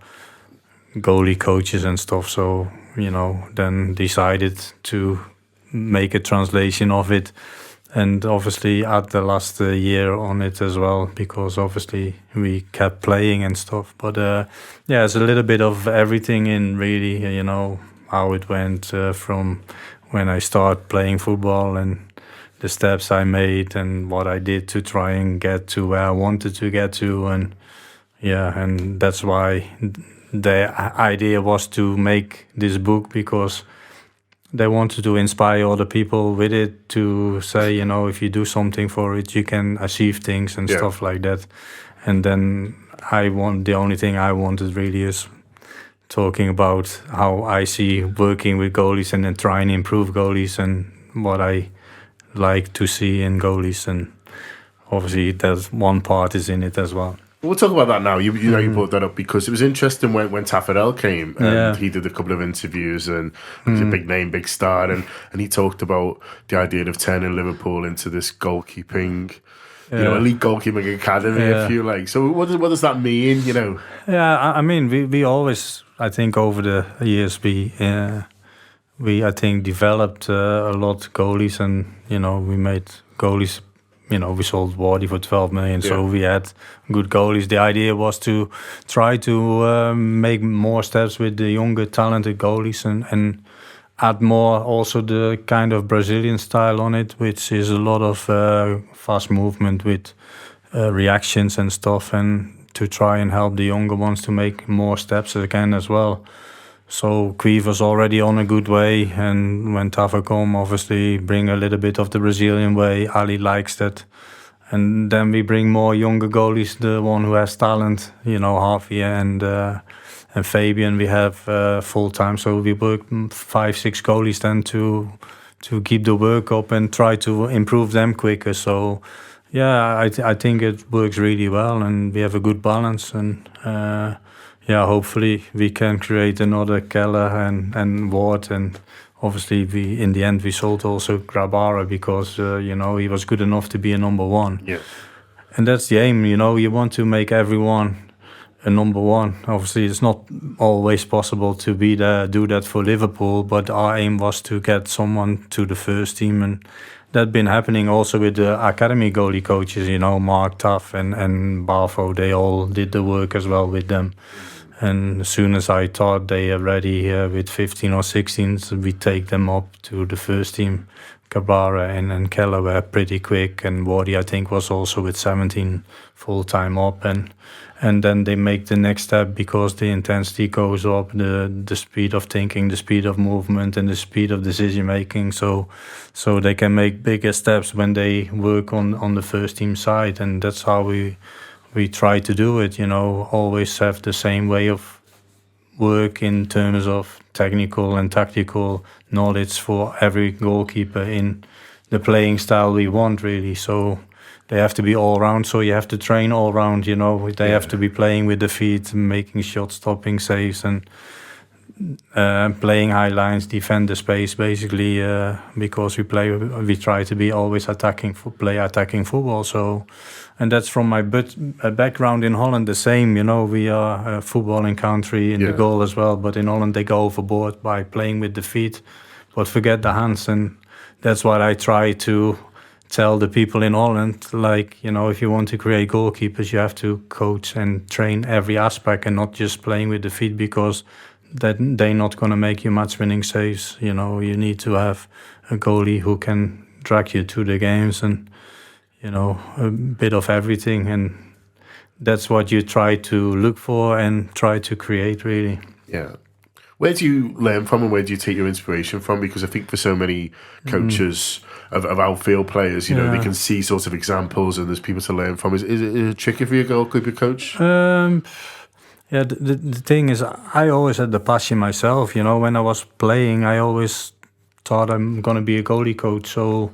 goalie coaches and stuff. So, you know, then decided to make a translation of it. And obviously add the last year on it as well, because obviously we kept playing and stuff. But it's a little bit of everything in, really, you know, how it went from when I started playing football and the steps I made and what I did to try and get to where I wanted to get to. And that's why the idea was to make this book, because they wanted to inspire other people with it, to say, you know, if you do something for it, you can achieve things and stuff like that. And then the only thing I wanted really is talking about how I see working with goalies and then trying to improve goalies and what I like to see in goalies. And obviously there's one part is in it as well. We'll talk about that now. You know, you brought that up because it was interesting when Taffarel came and he did a couple of interviews, and he's a big name, big star, and he talked about the idea of turning Liverpool into this goalkeeping, you know, elite goalkeeping academy, if you like. So what does that mean, you know? Yeah, I mean, we always, I think over the years, we I think developed a lot of goalies, and, you know, we made goalies. You know, we sold Wardy for 12 million, so we had good goalies. The idea was to try to make more steps with the younger, talented goalies and add more also the kind of Brazilian style on it, which is a lot of fast movement with reactions and stuff, and to try and help the younger ones to make more steps again as well. So Queeve was already on a good way, and when Tafa come, obviously bring a little bit of the Brazilian way. Ali likes that. And then we bring more younger goalies, the one who has talent, Harvey and Fabian. We have full time, so we work 5-6 goalies then to keep the work up and try to improve them quicker. So yeah, I think it works really well, and we have a good balance. And hopefully we can create another Keller and Ward. And obviously in the end we sold also Grabara because he was good enough to be a number one. Yeah, and that's the aim. You want to make everyone a number one. Obviously, it's not always possible to do that for Liverpool, but our aim was to get someone to the first team, and that's been happening also with the academy goalie coaches. Mark Tuff and Barfo, they all did the work as well with them. And as soon as I thought they are ready with 15 or 16, so we take them up to the first team. Cabrera and Keller were pretty quick, and Wardy I think was also with 17 full time up, and then they make the next step because the intensity goes up, the speed of thinking, the speed of movement, and the speed of decision making. So they can make bigger steps when they work on the first team side, and that's how we try to do it. Always have the same way of work in terms of technical and tactical knowledge for every goalkeeper in the playing style we want, really. So they have to be all round, so you have to train all round. They have to be playing with the feet, making shots, stopping saves, and playing high lines, defend the space, basically, because we try to be always attacking football. So, and that's from my background in Holland the same. We are a footballing country in the goal as well, but in Holland they go overboard by playing with the feet, but forget the hands, and that's what I try to tell the people in Holland, if you want to create goalkeepers, you have to coach and train every aspect and not just playing with the feet, because that they're not going to make you match-winning saves. You need to have a goalie who can drag you to the games and, a bit of everything. And that's what you try to look for and try to create, really. Yeah. Where do you learn from and where do you take your inspiration from? Because I think for so many coaches of outfield players, they can see sort of examples and there's people to learn from. Is it tricky for your goalkeeper coach? Yeah, the thing is, I always had the passion myself. When I was playing, I always thought I'm going to be a goalie coach. So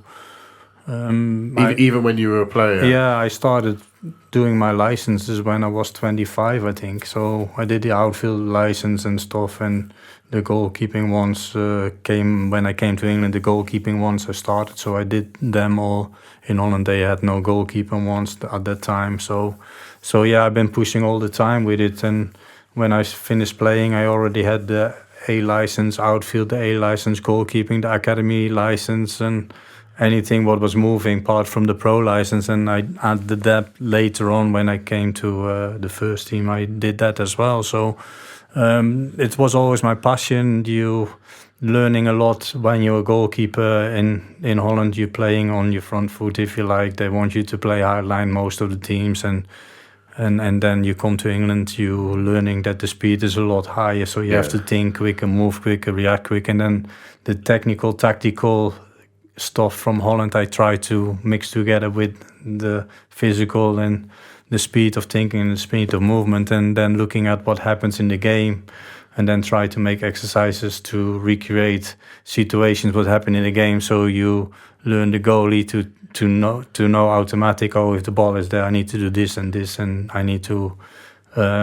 even when you were a player? Yeah, I started doing my licenses when I was 25, I think. So I did the outfield license and stuff, and the goalkeeping ones came when I came to England. The goalkeeping ones I started, so I did them all. In Holland, they had no goalkeeping ones at that time. So yeah, I've been pushing all the time with it. And when I finished playing, I already had the A license, outfield, the A license, goalkeeping, the academy license, and anything what was moving apart from the pro license. And I added that later on when I came to the first team. I did that as well. So it was always my passion. You learning a lot when you're a goalkeeper in Holland. You're playing on your front foot, if you like. They want you to play high line most of the teams, and then you come to England, you're learning that the speed is a lot higher, so you have to think quicker, move quicker, react quick. And then the technical, tactical stuff from Holland I try to mix together with the physical and the speed of thinking and the speed of movement, and then looking at what happens in the game, and then try to make exercises to recreate situations what happen in the game. So you learn the goalie to know automatic, if the ball is there, I need to do this and this, and I need to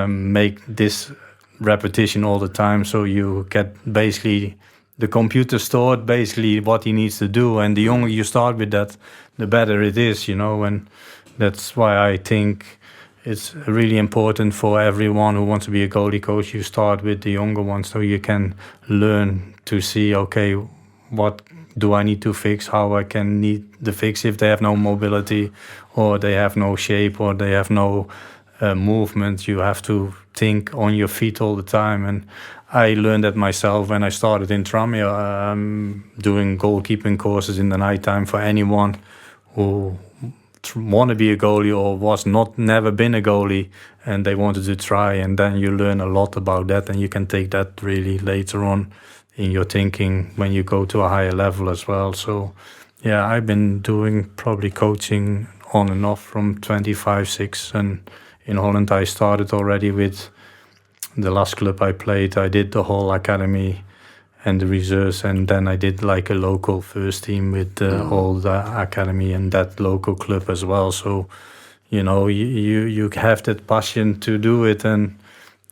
make this repetition all the time. So you get basically the computer stored basically what he needs to do, and the younger you start with that, the better it is, and that's why I think it's really important for everyone who wants to be a goalie coach. You start with the younger ones so you can learn to see, okay, what do I need to fix, how I can need the fix if they have no mobility or they have no shape or they have no movement. You have to think on your feet all the time. And I learned that myself when I started in Tranmere, doing goalkeeping courses in the nighttime for anyone who want to be a goalie or was never been a goalie, and they wanted to try, and then you learn a lot about that, and you can take that really later on in your thinking when you go to a higher level as well. So yeah, I've been doing probably coaching on and off from 25, 6, and in Holland I started already with the last club I played. I did the whole academy and the reserves, and then I did like a local first team with all the academy and that local club as well. So you have that passion to do it, and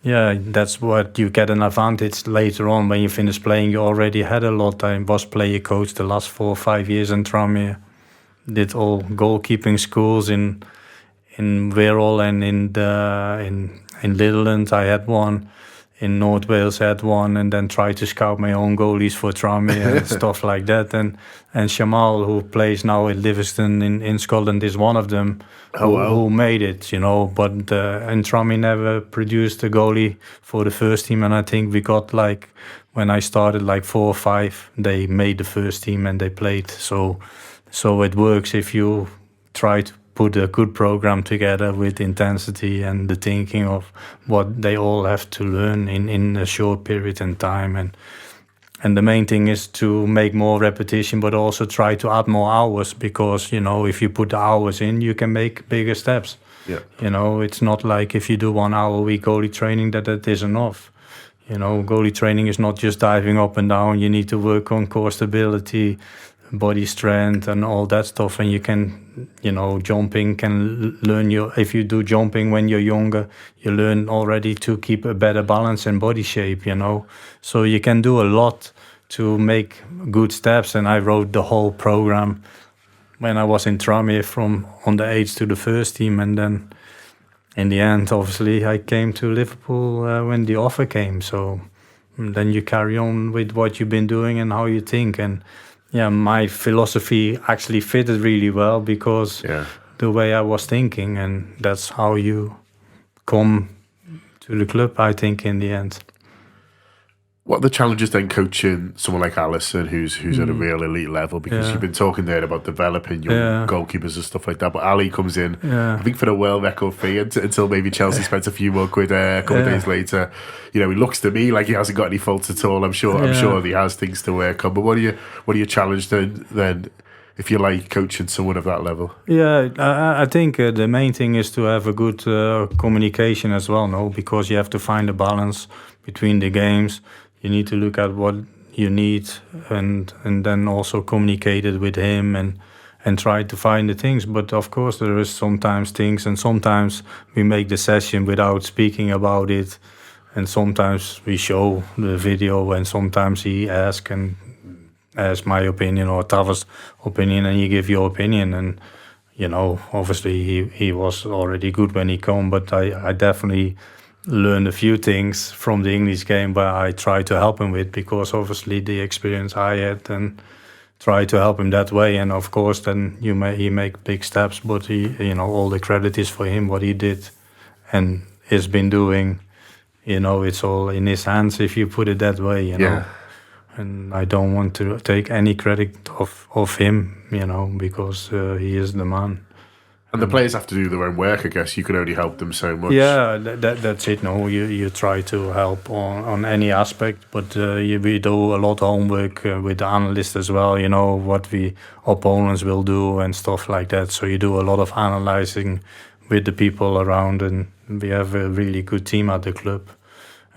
yeah, that's what you get an advantage later on when you finish playing. You already had a lot. I was player coach the last 4 or 5 years in Tranmere. Did all goalkeeping schools in Wirral and in Littleland. I had one. In North Wales I had one, and then tried to scout my own goalies for Tranmere and stuff like that. And Shamal, who plays now at Livingston in Scotland, is one of them who made it, But and Tranmere never produced a goalie for the first team, and I think we got when I started 4 or 5, they made the first team and they played. So it works if you try to put a good program together with intensity and the thinking of what they all have to learn in a short period in time. And the main thing is to make more repetition, but also try to add more hours, because, if you put the hours in, you can make bigger steps. Yeah. It's not like if you do 1 hour a week goalie training that is enough. Goalie training is not just diving up and down. You need to work on core stability, body strength and all that stuff. And you can, jumping can learn if you do jumping when you're younger, you learn already to keep a better balance and body shape, So you can do a lot to make good steps. And I wrote the whole program when I was in Tranmere from on the age to the first team. And then in the end, obviously, I came to Liverpool when the offer came. So then you carry on with what you've been doing and how you think. And yeah, my philosophy actually fitted really well, because the way I was thinking, and that's how you come to the club, I think, in the end. What are the challenges then coaching someone like Alisson, who's at a real elite level? Because you've been talking there about developing young goalkeepers and stuff like that, but Ali comes in, I think, for a world record fee until maybe Chelsea spent a few more quid a couple of days later. It looks to me like he hasn't got any faults at all. I'm sure he has things to work on. But what are you challenged then if you like coaching someone of that level? Yeah, I think the main thing is to have a good communication as well, no? Because you have to find a balance between the games. You need to look at what you need and then also communicate it with him and try to find the things. But of course there is sometimes things, and sometimes we make the session without speaking about it, and sometimes we show the video, and sometimes he asks my opinion or Tava's opinion, and you give your opinion. And obviously he was already good when he came, but I definitely learned a few things from the English game where I try to help him with, because obviously the experience I had, and try to help him that way. And of course then he make big steps, but he all the credit is for him, what he did and has been doing. It's all in his hands, if you put it that way. And I don't want to take any credit of him, because he is the man. And the players have to do their own work, I guess. You can only help them so much. Yeah, that's it. No, you try to help on any aspect, but we do a lot of homework with the analysts as well. What opponents will do and stuff like that. So you do a lot of analyzing with the people around, and we have a really good team at the club.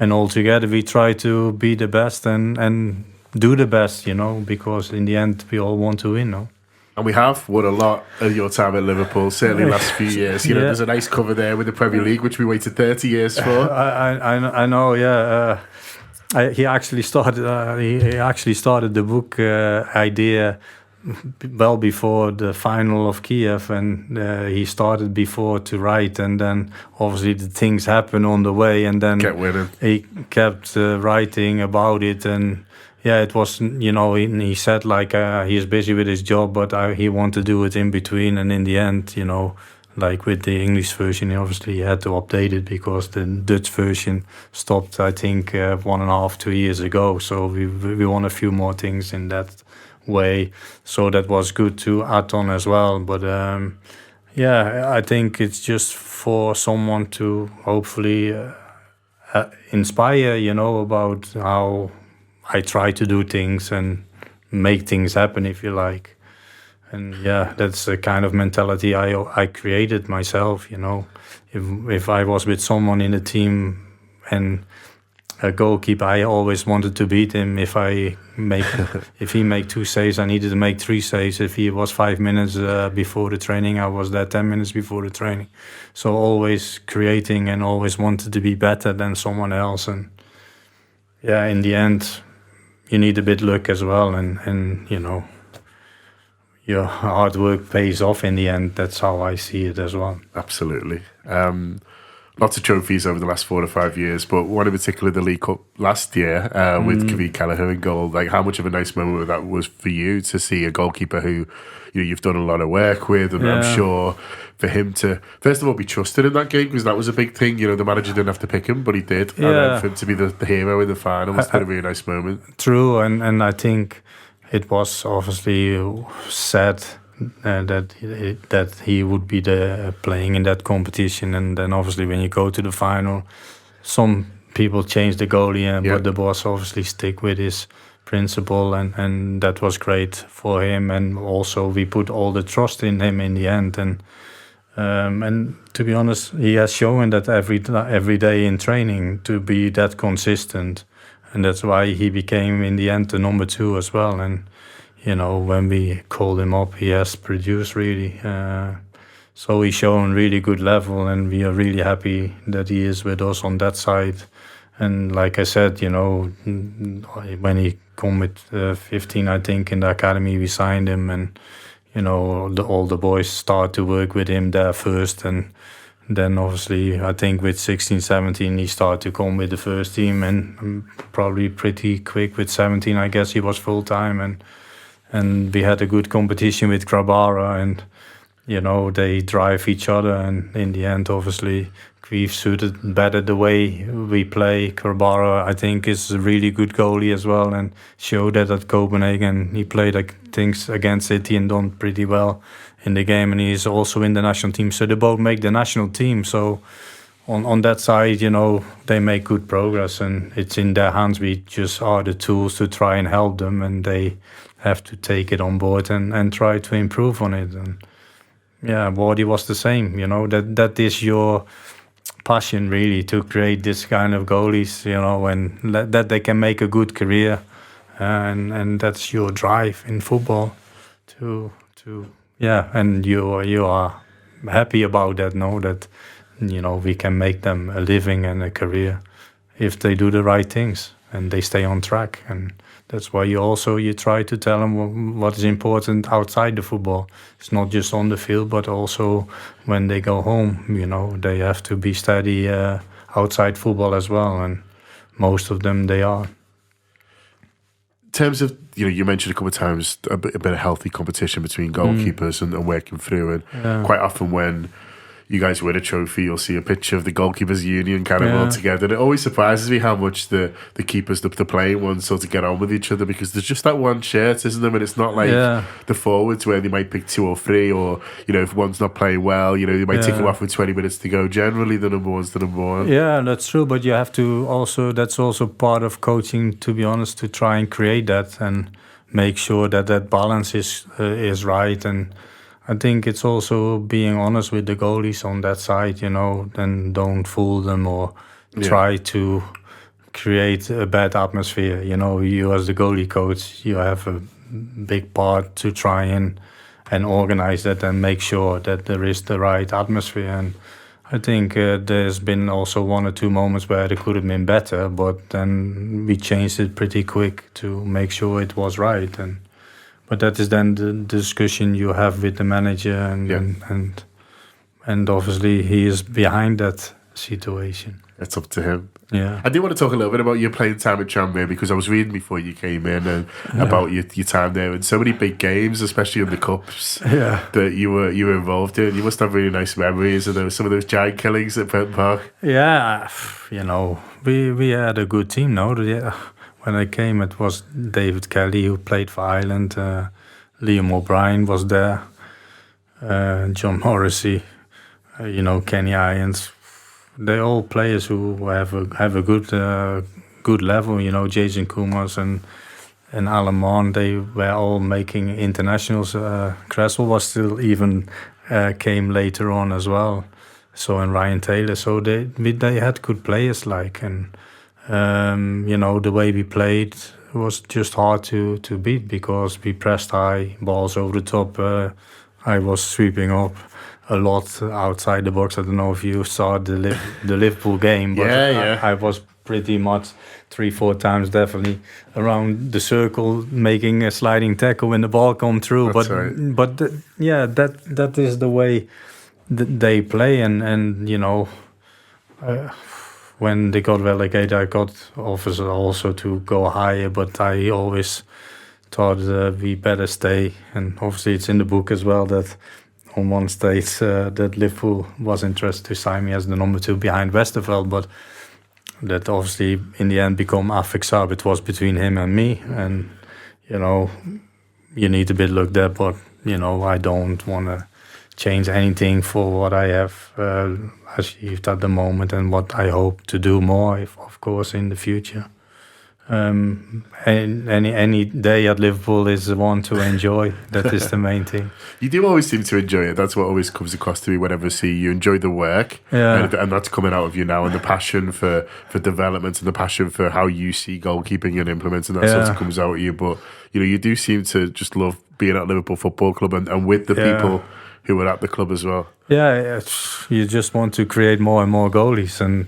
And all together we try to be the best and do the best, because in the end we all want to win, no? And we have won a lot of your time at Liverpool, certainly the last few years. There's a nice cover there with the Premier League, which we waited 30 years for. I know, yeah. He actually started the book idea well before the final of Kiev, and he started before to write, and then obviously the things happened on the way, and then he kept writing about it. And yeah, it was, he said he's busy with his job, but he wanted to do it in between. And in the end, with the English version, obviously he had to update it because the Dutch version stopped, I think, 1.5, 2 years ago. So we want a few more things in that way. So that was good to add on as well. But Yeah, I think it's just for someone to hopefully inspire, about how I try to do things and make things happen, if you like. And yeah, that's the kind of mentality I created myself. If I was with someone in the team and a goalkeeper, I always wanted to beat him. If he make 2 saves, I needed to make 3 saves. If he was 5 minutes before the training, I was there 10 minutes before the training. So always creating and always wanted to be better than someone else. And yeah, in the end, you need a bit luck as well, and your hard work pays off in the end. That's how I see it as well. Absolutely. Lots of trophies over the last 4 to 5 years, but one in particular, the League Cup last year with Kaveh Kelleher in goal. Like, how much of a nice moment that was for you to see a goalkeeper who you've done a lot of work with, and I'm sure for him to first of all be trusted in that game, because that was a big thing. The manager didn't have to pick him, but he did. Yeah. And then for him to be the hero in the final must have been a really nice moment. True, and I think it was obviously sad that he would be playing in that competition, and then obviously when you go to the final, some people change the goalie, but the boss obviously stick with his principle, and that was great for him, and also we put all the trust in him in the end, and to be honest, he has shown that every day in training to be that consistent, and that's why he became in the end the number 2 as well. And when we called him up, he has produced really. So he's shown really good level, and we are really happy that he is with us on that side. And like I said, when he come with 15, I think, in the academy, we signed him, and all the boys start to work with him there first, and then obviously I think with 16, 17 he started to come with the first team, and probably pretty quick with 17, I guess he was full time, and we had a good competition with Grabara, and they drive each other, and in the end obviously we've suited better the way we play. Grabara, I think, is a really good goalie as well, and showed that at Copenhagen. He played things against City and done pretty well in the game, and he's also in the national team, so they both make the national team. So on that side, they make good progress, and it's in their hands. We just are the tools to try and help them, and they have to take it on board and try to improve on it. And yeah, Wardy was the same. That is your passion, really, to create this kind of goalies, and that they can make a good career, and that's your drive in football to and you are happy about that, that we can make them a living and a career if they do the right things and they stay on track. And that's why you try to tell them what is important outside the football. It's not just on the field, but also when they go home. They have to be steady outside football as well, and most of them they are. In terms of, you mentioned a couple of times a bit of healthy competition between goalkeepers and working through, and quite often when you guys win a trophy, you'll see a picture of the goalkeepers union kind of all together. And it always surprises me how much the keepers, the playing ones, sort of get on with each other, because there's just that one shirt, isn't there? And it's not like the forwards where they might pick 2 or 3, or if one's not playing well, they might take them off with 20 minutes to go. Generally, the number one's the number one. Yeah, that's true. But you have to also, that's also part of coaching, to be honest, to try and create that and make sure that balance is right. And I think it's also being honest with the goalies on that side, and don't fool them or try to create a bad atmosphere. You as the goalie coach, you have a big part to try and organize that and make sure that there is the right atmosphere. And I think there's been also 1 or 2 moments where it could have been better, but then we changed it pretty quick to make sure it was right. But that is then the discussion you have with the manager, and obviously he is behind that situation. It's up to him. Yeah. I do want to talk a little bit about your playing time at Tranmere, because I was reading before you came in and about your time there, and so many big games, especially in the cups, that you were involved in. You must have really nice memories of some of those giant killings at Prenton Park. Yeah, we had a good team. When I came, it was David Kelly who played for Ireland. Liam O'Brien was there. John Morrissey, Kenny Irons. They're all players who have a good level. Jason Kumas and Alan Maughan, they were all making internationals. Cresswell was still even came later on as well. So and Ryan Taylor. So they had good players and the way we played was just hard to beat because we pressed high, balls over the top. I was sweeping up a lot outside the box. I don't know if you saw the Liverpool game, but I was pretty much 3-4 times definitely around the circle making a sliding tackle when the ball come through. That's right. But that is the way they play and when they got relegated, I got offers also to go higher, but I always thought we better stay. And obviously it's in the book as well that on one stage that Liverpool was interested to sign me as the number 2 behind Westerveld, but that obviously in the end become Afik Saab. It was between him and me, and you need a bit luck there, but I don't want to change anything for what I have achieved at the moment and what I hope to do more, of course, in the future. And any day at Liverpool is one to enjoy. That is the main thing. You do always seem to enjoy it. That's what always comes across to me whenever I see you. Enjoy the work, and that's coming out of you now, and the passion for development and the passion for how you see goalkeeping and implementing that sort of comes out of you. But you do seem to just love being at Liverpool Football Club and with the people who were at the club as well. Yeah, you just want to create more and more goalies, and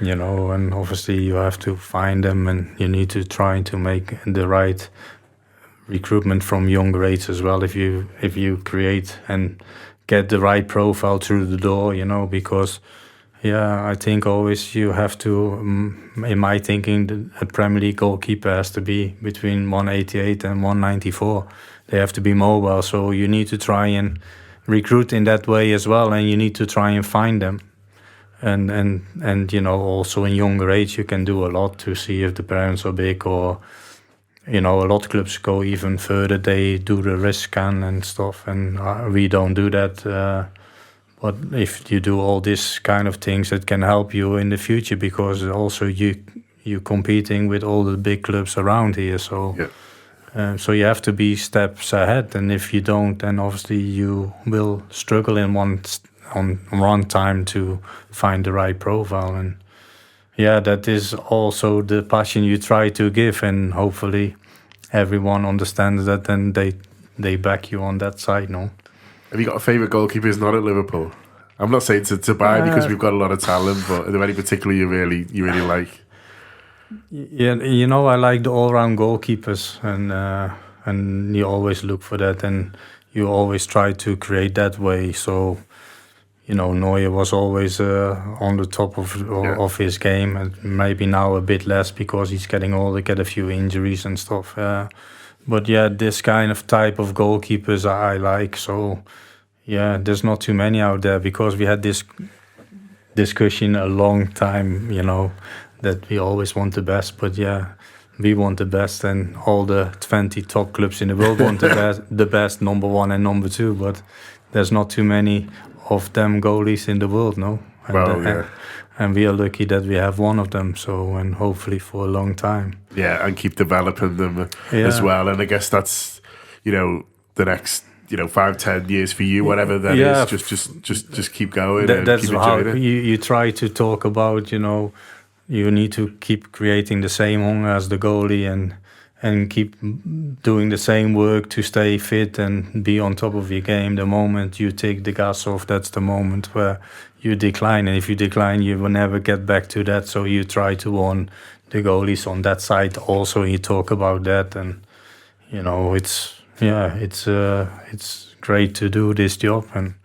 and obviously you have to find them, and you need to try to make the right recruitment from young grades as well. If you create and get the right profile through the door, because I think always you have to, in my thinking, a Premier League goalkeeper has to be between 188 and 194. They have to be mobile, so you need to try and recruit in that way as well, and you need to try and find them. And also in younger age you can do a lot to see if the parents are big, or a lot of clubs go even further. They do the risk scan and stuff, and we don't do that. But if you do all this kind of things, it can help you in the future, because also you competing with all the big clubs around here. So so you have to be steps ahead, and if you don't, then obviously you will struggle in one time to find the right profile. And that is also the passion you try to give, and hopefully everyone understands that, and they back you on that side. No. Have you got a favourite goalkeeper who's not at Liverpool? I'm not saying to buy because we've got a lot of talent, but are there any particular you really like? Yeah, I like the all-round goalkeepers, and you always look for that, and you always try to create that way. So, Neuer was always on the top of his game, and maybe now a bit less because he's getting older, get a few injuries and stuff. But this kind of type of goalkeepers I like. So, there's not too many out there, because we had this discussion a long time, that we always want the best. But we want the best, and all the 20 top clubs in the world want the best, number 1 and number 2. But there's not too many of them goalies in the world, no? And we are lucky that we have one of them, so, and hopefully for a long time. Yeah, and keep developing them as well. And I guess that's, the next, 5-10 years for you, whatever that is, just keep going. That's keep how enjoying it. You try to talk about, you need to keep creating the same hunger as the goalie, and keep doing the same work to stay fit and be on top of your game. The moment you take the gas off, that's the moment where you decline. And if you decline, you will never get back to that. So you try to warn the goalies on that side also. You talk about that, and it's great to do this job, and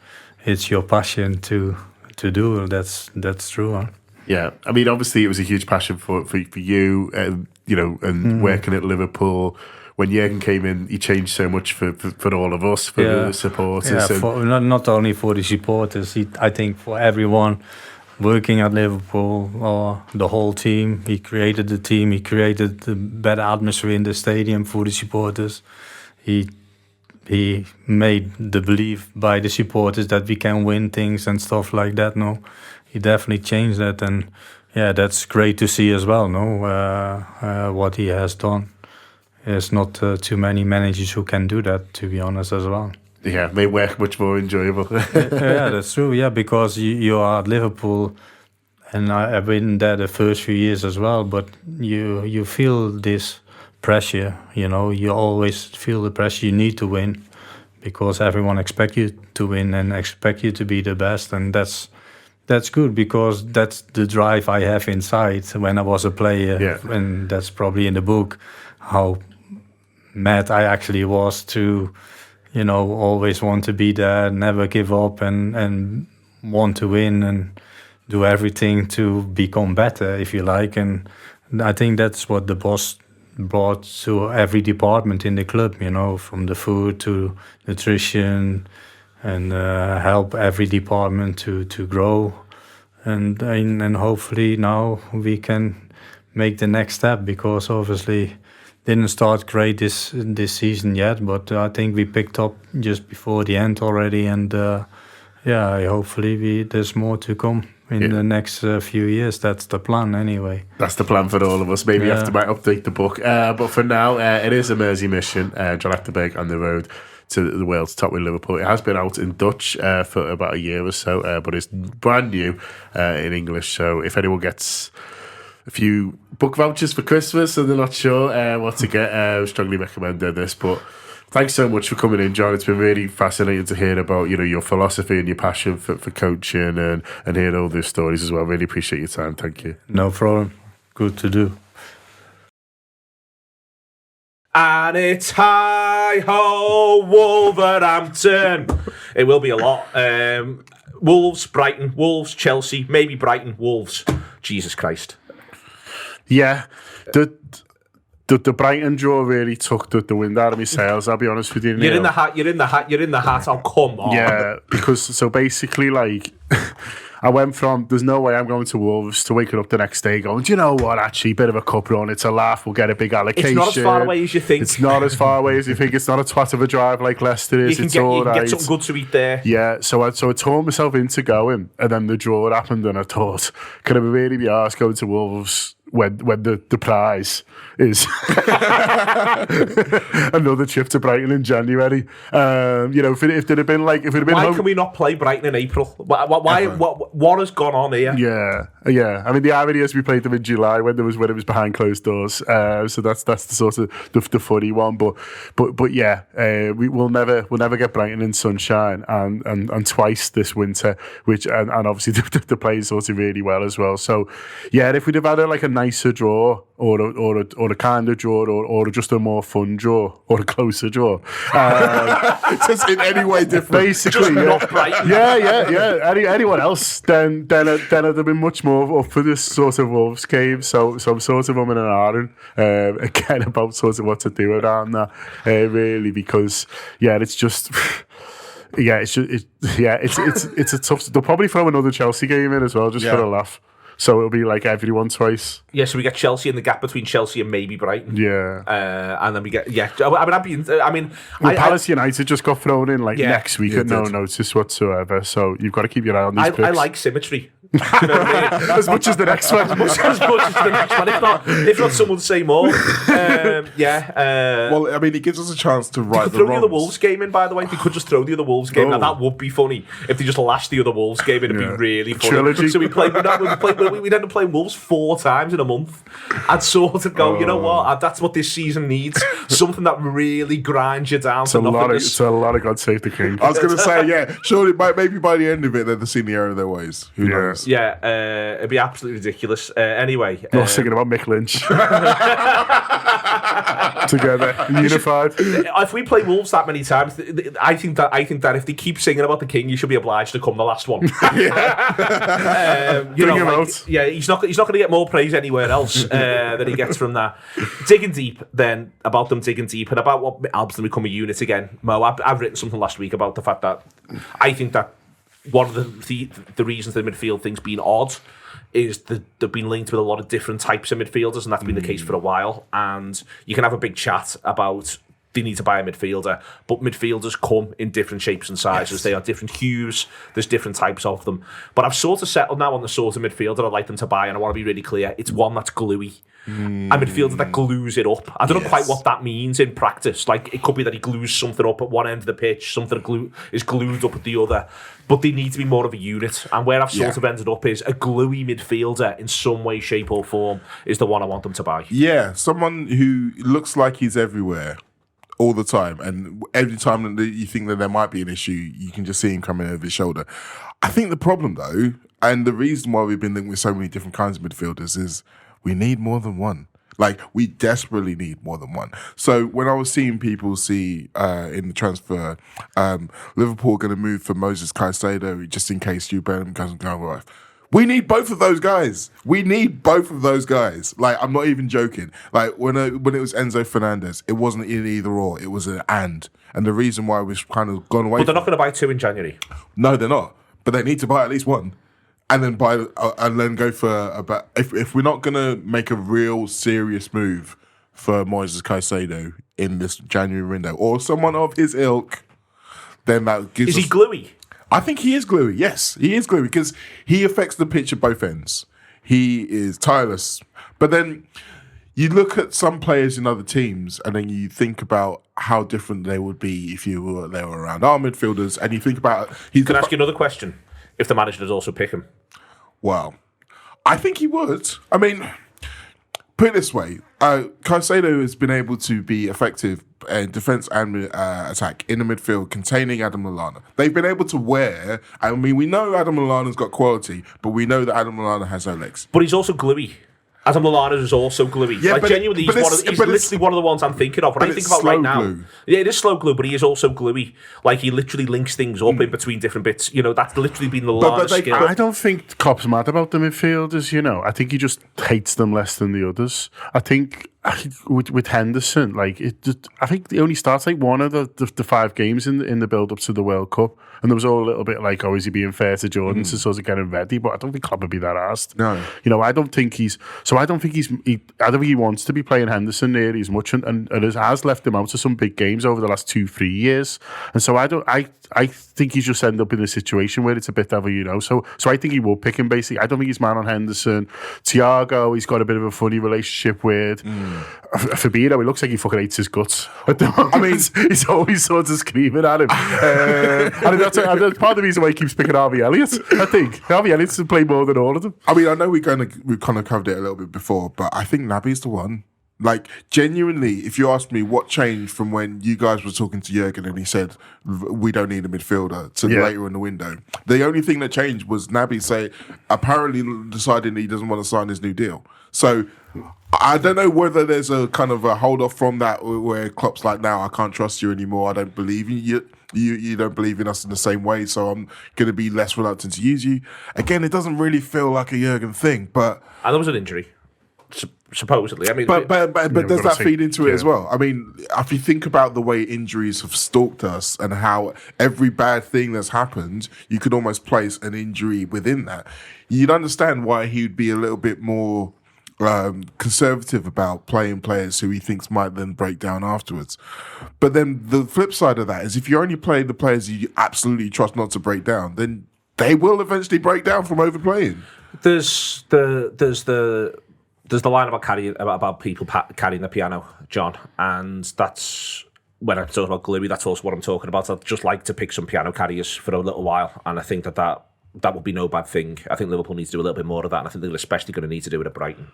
it's your passion to do. That's true. Huh? Yeah, I mean, obviously it was a huge passion for you, and working at Liverpool. When Jürgen came in, he changed so much for all of us, for the supporters. Yeah, not only for the supporters, I think for everyone working at Liverpool, or the whole team. He created the team, he created the better atmosphere in the stadium for the supporters. He he made the belief by the supporters that we can win things and stuff like that. No, he definitely changed that, and yeah, that's great to see as well. No, what he has done. There's not too many managers who can do that, to be honest, as well. Yeah, made work much more enjoyable. Yeah, that's true. Yeah, because you are at Liverpool, and I've been there the first few years as well. But you feel this pressure. You know, you always feel the pressure. You need to win because everyone expects you to win and expect you to be the best, and that's good because that's the drive I have inside when I was a player. Yeah. And that's probably in the book how mad I actually was to, always want to be there, never give up, and want to win and do everything to become better, if you like. And I think that's what the boss brought to every department in the club, from the food to nutrition, and help every department to grow. And hopefully now we can make the next step, because obviously didn't start great this season yet, but I think we picked up just before the end already, and hopefully there's more to come in the next few years. That's the plan anyway. That's the plan for all of us. Maybe after might update the book, but for now it is a Mersey mission. John Achterberg on the road to the world's top with Liverpool. It has been out in Dutch for about a year or so, but it's brand new in English. So if anyone gets a few book vouchers for Christmas and they're not sure what to get, I strongly recommend this. But thanks so much for coming in, John. It's been really fascinating to hear about your philosophy and your passion for coaching and hearing all those stories as well. Really appreciate your time. Thank you. No problem. Good to do. And it's hi-ho, Wolverhampton. It will be a lot. Wolves, Brighton, Wolves, Chelsea, maybe Brighton, Wolves. Jesus Christ. Yeah, the Brighton draw really took the wind out of my sails, I'll be honest with you. You're in the hat. Oh, come on. Yeah, because so basically, like, I went from there's no way I'm going to Wolves to waking up the next day going, do you know what, actually, bit of a cup run, it's a laugh, we'll get a big allocation. It's not as far away as you think. It's not as far away as you think. It's not a twat of a drive like Leicester is. You can get something good to eat there. Yeah, so I tore myself into going, and then the draw happened, and I thought, could I really be arsed going to Wolves when the prize is another trip to Brighton in January? If it had been like, if it had been, why can we not play Brighton in April? Why? What has gone on here? Yeah. I mean, the irony is we played them in July when it was behind closed doors. So that's the sort of the funny one. But yeah, we'll never get Brighton in sunshine and twice this winter, which and obviously the players sort of really well as well. So yeah, if we'd have had a nicer draw or a kind of draw or just a more fun draw or a closer draw, just in any way different, basically. Just not Brighton. Yeah. Anyone else, then I'd have been much more up for this sort of Wolves game. So I'm sort of umming and ahhing again about sort of what to do around that, really, because it's just. It's a tough. They'll probably throw another Chelsea game in as well, just for a laugh. So it'll be like everyone twice. Yeah, so we get Chelsea in the gap between Chelsea and maybe Brighton. Yeah. And then we get, Palace United just got thrown in next week at no notice whatsoever. So you've got to keep your eye on these picks. I like symmetry. You know what I mean? As much as the next one. as much as the next one. If not someone say more. Well, I mean, it gives us a chance to right the throw wrongs. the other Wolves game in, by the way. They could just throw the other Wolves game. Now, that would be funny. If they just lashed the other Wolves game in, it'd be really funny. Trilogy. So we'd end up playing Wolves 4 times in a month. I'd sort of go, you know what? That's what this season needs. Something that really grinds you down to nothingness. It's a lot of God Save the King. I was going to say, surely maybe by the end of it, they've seen the error of their ways. Who knows? Yeah, it'd be absolutely ridiculous. Anyway. Not singing about Mick Lynch. Together, unified. If we play Wolves that many times, I think that if they keep singing about the King, you should be obliged to come the last one. Bring him out. Yeah, he's not going to get more praise anywhere else than he gets from that. Digging deep, then, about them digging deep and about what helps them become a unit again. Mo, I've written something last week about the fact that I think that one of the reasons the midfield thing's been odd is that they've been linked with a lot of different types of midfielders, and that's been the case for a while. And you can have a big chat about they need to buy a midfielder. But midfielders come in different shapes and sizes. They are different hues. There's different types of them. But I've sort of settled now on the sort of midfielder I'd like them to buy, and I want to be really clear. It's one that's gluey. A midfielder that glues it up. I don't know quite what that means in practice. Like, it could be that he glues something up at one end of the pitch, something is glued up at the other. But they need to be more of a unit. And where I've sort of ended up is a gluey midfielder in some way, shape or form is the one I want them to buy. Yeah, someone who looks like he's everywhere all the time. And every time that you think that there might be an issue, you can just see him coming over his shoulder. I think the problem, though, and the reason why we've been linked with so many different kinds of midfielders is we need more than one. Like, we desperately need more than one. So when I was seeing people see in the transfer, Liverpool going to move for Moses Caicedo just in case Stewart doesn't go right. We need both of those guys. We need both of those guys. Like, I'm not even joking. Like, when it was Enzo Fernandez, it wasn't an either or. It was an and. And the reason why we've kind of gone away. But they're not going to buy two in January. No, they're not. But they need to buy at least one. And then go for about if we're not gonna make a real serious move for Moises Caicedo in this January window or someone of his ilk, then that gives. Is he gluey? I think he is gluey. Yes, he is gluey because he affects the pitch at both ends. He is tireless, but then you look at some players in other teams, and then you think about how different they would be if they were around our midfielders, and you think about. Can I ask you another question? If the manager does also pick him. Well, I think he would. I mean, put it this way. Caicedo has been able to be effective in defence and attack in the midfield, containing Adam Lallana. They've been able to wear... I mean, we know Adam Lallana's got quality, but we know that Adam Lallana has no legs. But he's also gluey. Adam Lallana is also gluey. Yeah, like, genuinely, he's literally one of the ones I'm thinking of. When I think about right now, glue. Yeah, it is slow glue, but he is also gluey. Like, he literally links things up in between different bits. You know, that's literally been the Lallana skill. I don't think Klopp's mad about the midfielders, you know. I think he just hates them less than the others. I think with Henderson, like, I think he only starts like one of the 5 games in the build up to the World Cup, and there was all a little bit like, oh, is he being fair to Jordan to sort of get him ready? But I don't think Klopp would be that arsed. No, you know, I don't think he wants to be playing Henderson nearly as much, and has left him out of some big games over the last 2-3 years, and so I think he's just end up in a situation where it's a bit of a, you know, so I think he will pick him basically. I don't think he's man on Henderson. Thiago, he's got a bit of a funny relationship with. Fabinho, he looks like he fucking hates his guts. I mean, he's always sort of screaming at him. And that's part of the reason why he keeps picking Harvey Elliott, I think. Harvey Elliott's to play more than all of them. I mean, I know we've kind of covered it a little bit before, but I think Naby's the one. Like, genuinely, if you ask me what changed from when you guys were talking to Jurgen and he said, we don't need a midfielder, to later in the window, the only thing that changed was Naby apparently deciding he doesn't want to sign his new deal. So I don't know whether there's a kind of a hold off from that where Klopp's like, now I can't trust you anymore. I don't believe in you. You don't believe in us in the same way, so I'm going to be less reluctant to use you. Again, it doesn't really feel like a Jurgen thing, but... And there was an injury. Supposedly, I mean, but does that feed into it as well? I mean, if you think about the way injuries have stalked us and how every bad thing that's happened, you could almost place an injury within that. You'd understand why he'd be a little bit more conservative about playing players who he thinks might then break down afterwards. But then the flip side of that is if you only play the players you absolutely trust not to break down, then they will eventually break down from overplaying. There's the line about people carrying the piano, John, and that's when I'm talking about gluey. That's also what I'm talking about. I'd just like to pick some piano carriers for a little while, and I think that would be no bad thing. I think Liverpool needs to do a little bit more of that, and I think they're especially going to need to do it at Brighton.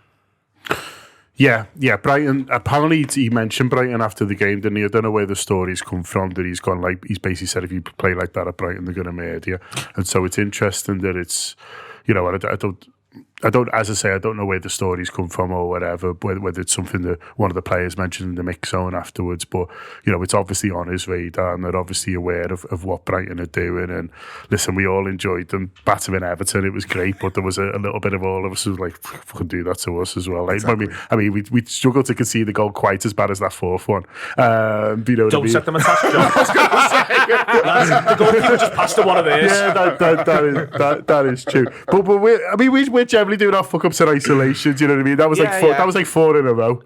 Yeah, Brighton. Apparently, he mentioned Brighton after the game, didn't he? I don't know where the stories come from that he's gone like, he's basically said if you play like that at Brighton, they're going to murder you. And so it's interesting that it's, you know, I don't, as I say, I don't know where the stories come from or whatever, whether it's something that one of the players mentioned in the mix zone afterwards, but, you know, it's obviously on his radar and they're obviously aware of what Brighton are doing. And listen, we all enjoyed them battering Everton. It was great, but there was a little bit of all of us who was like, fucking do that to us as well. Like, exactly. I mean, we struggled to concede the goal quite as bad as that fourth one. You know don't set them a task, John. I was going to say, the goalkeeper just passed to one of theirs. Yeah, that is true. But we're generally definitely do not fuck ups in isolation. Do you know what I mean? That was that was like 4 in a row.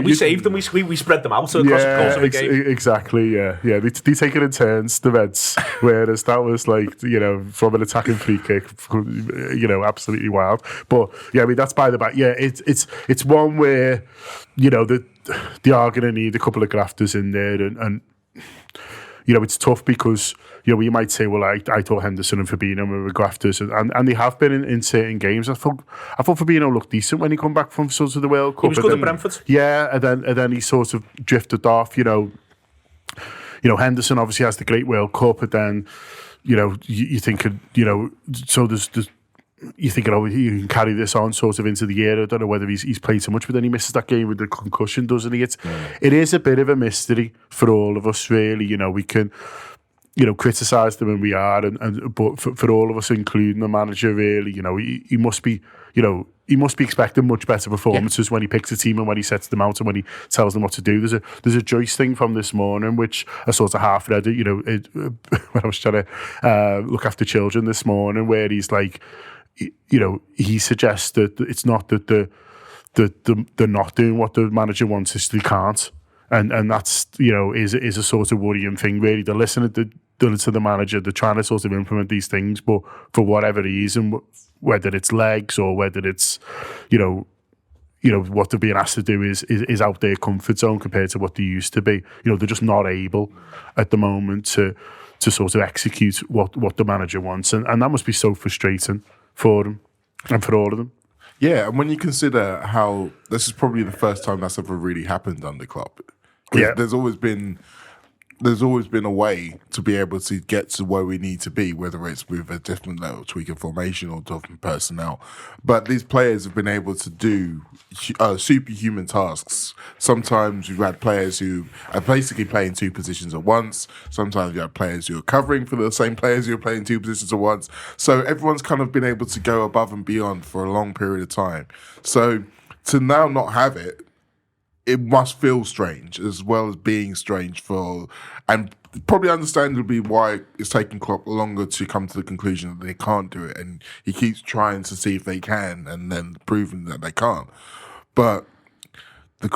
We saved them. We spread them out across the course of the game. Exactly. Yeah. They take it in turns, the Reds. Whereas that was like, from an attacking free kick, absolutely wild. But yeah, I mean that's by the back. Yeah, it's one where they are going to need a couple of grafters in there, and it's tough because we might say, well, I thought Henderson and Fabinho were grafters, and they have been in certain games. I thought Fabinho looked decent when he come back from sort of the World Cup. He was good at Brentford. Yeah, and then he sort of drifted off. Henderson obviously has the great World Cup, but then you think so there's. You're thinking, you can carry this on sort of into the year. I don't know whether he's played so much, but then he misses that game with the concussion, doesn't he? It is a bit of a mystery for all of us, really. We can, criticise them, and we are, but for all of us, including the manager, really, he must be, he must be expecting much better performances when he picks a team and when he sets them out and when he tells them what to do. There's a Joyce thing from this morning, which I sort of half read it, when I was trying to look after children this morning, where he's like, he suggests that it's not that they're not doing what the manager wants, it's they can't, and that's is a sort of worrying thing. Really, they're listening to the manager, they're trying to sort of implement these things, but for whatever reason, whether it's legs or whether it's what they're being asked to do is out their comfort zone compared to what they used to be. They're just not able at the moment to sort of execute what the manager wants, and that must be so frustrating for them and for all of them. Yeah, and when you consider how this is probably the first time that's ever really happened under Klopp. Yeah. There's always been a way to be able to get to where we need to be, whether it's with a different level tweak of formation or different personnel. But these players have been able to do superhuman tasks. Sometimes you've had players who are basically playing two positions at once. Sometimes you have players who are covering for the same players who are playing two positions at once. So everyone's kind of been able to go above and beyond for a long period of time. So to now not have it, it must feel strange, as well as being strange and probably understandably why it's taking Klopp longer to come to the conclusion that they can't do it, and he keeps trying to see if they can, and then proving that they can't. But the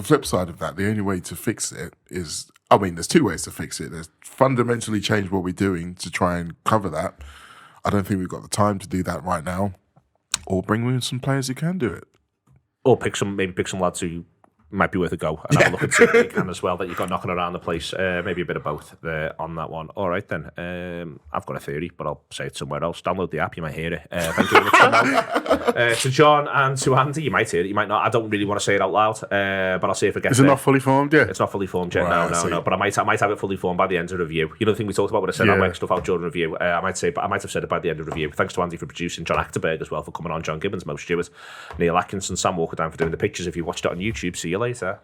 flip side of that, the only way to fix it is, there's two ways to fix it. There's fundamentally change what we're doing to try and cover that. I don't think we've got the time to do that right now, or bring in some players who can do it, or pick some lads who might be worth a go and have a look and see if they can as well, that you've got knocking around the place. Maybe a bit of both there on that one. All right then. I've got a theory, but I'll say it somewhere else. Download the app, you might hear it. Thank you very much. To John and to Andy, you might hear it, you might not. I don't really want to say it out loud, but I'll see if it gets there. Is it not fully formed yet? It's not fully formed yet, no. But I might have it fully formed by the end of the review. The thing we talked about when I said I'll work stuff out during review. I might have said it by the end of the review. Thanks to Andy for producing, John Achterberg as well for coming on, John Gibbons, Mo Stewart, Neil Atkinson, Sam Walker down for doing the pictures. If you watched it on YouTube, see you later.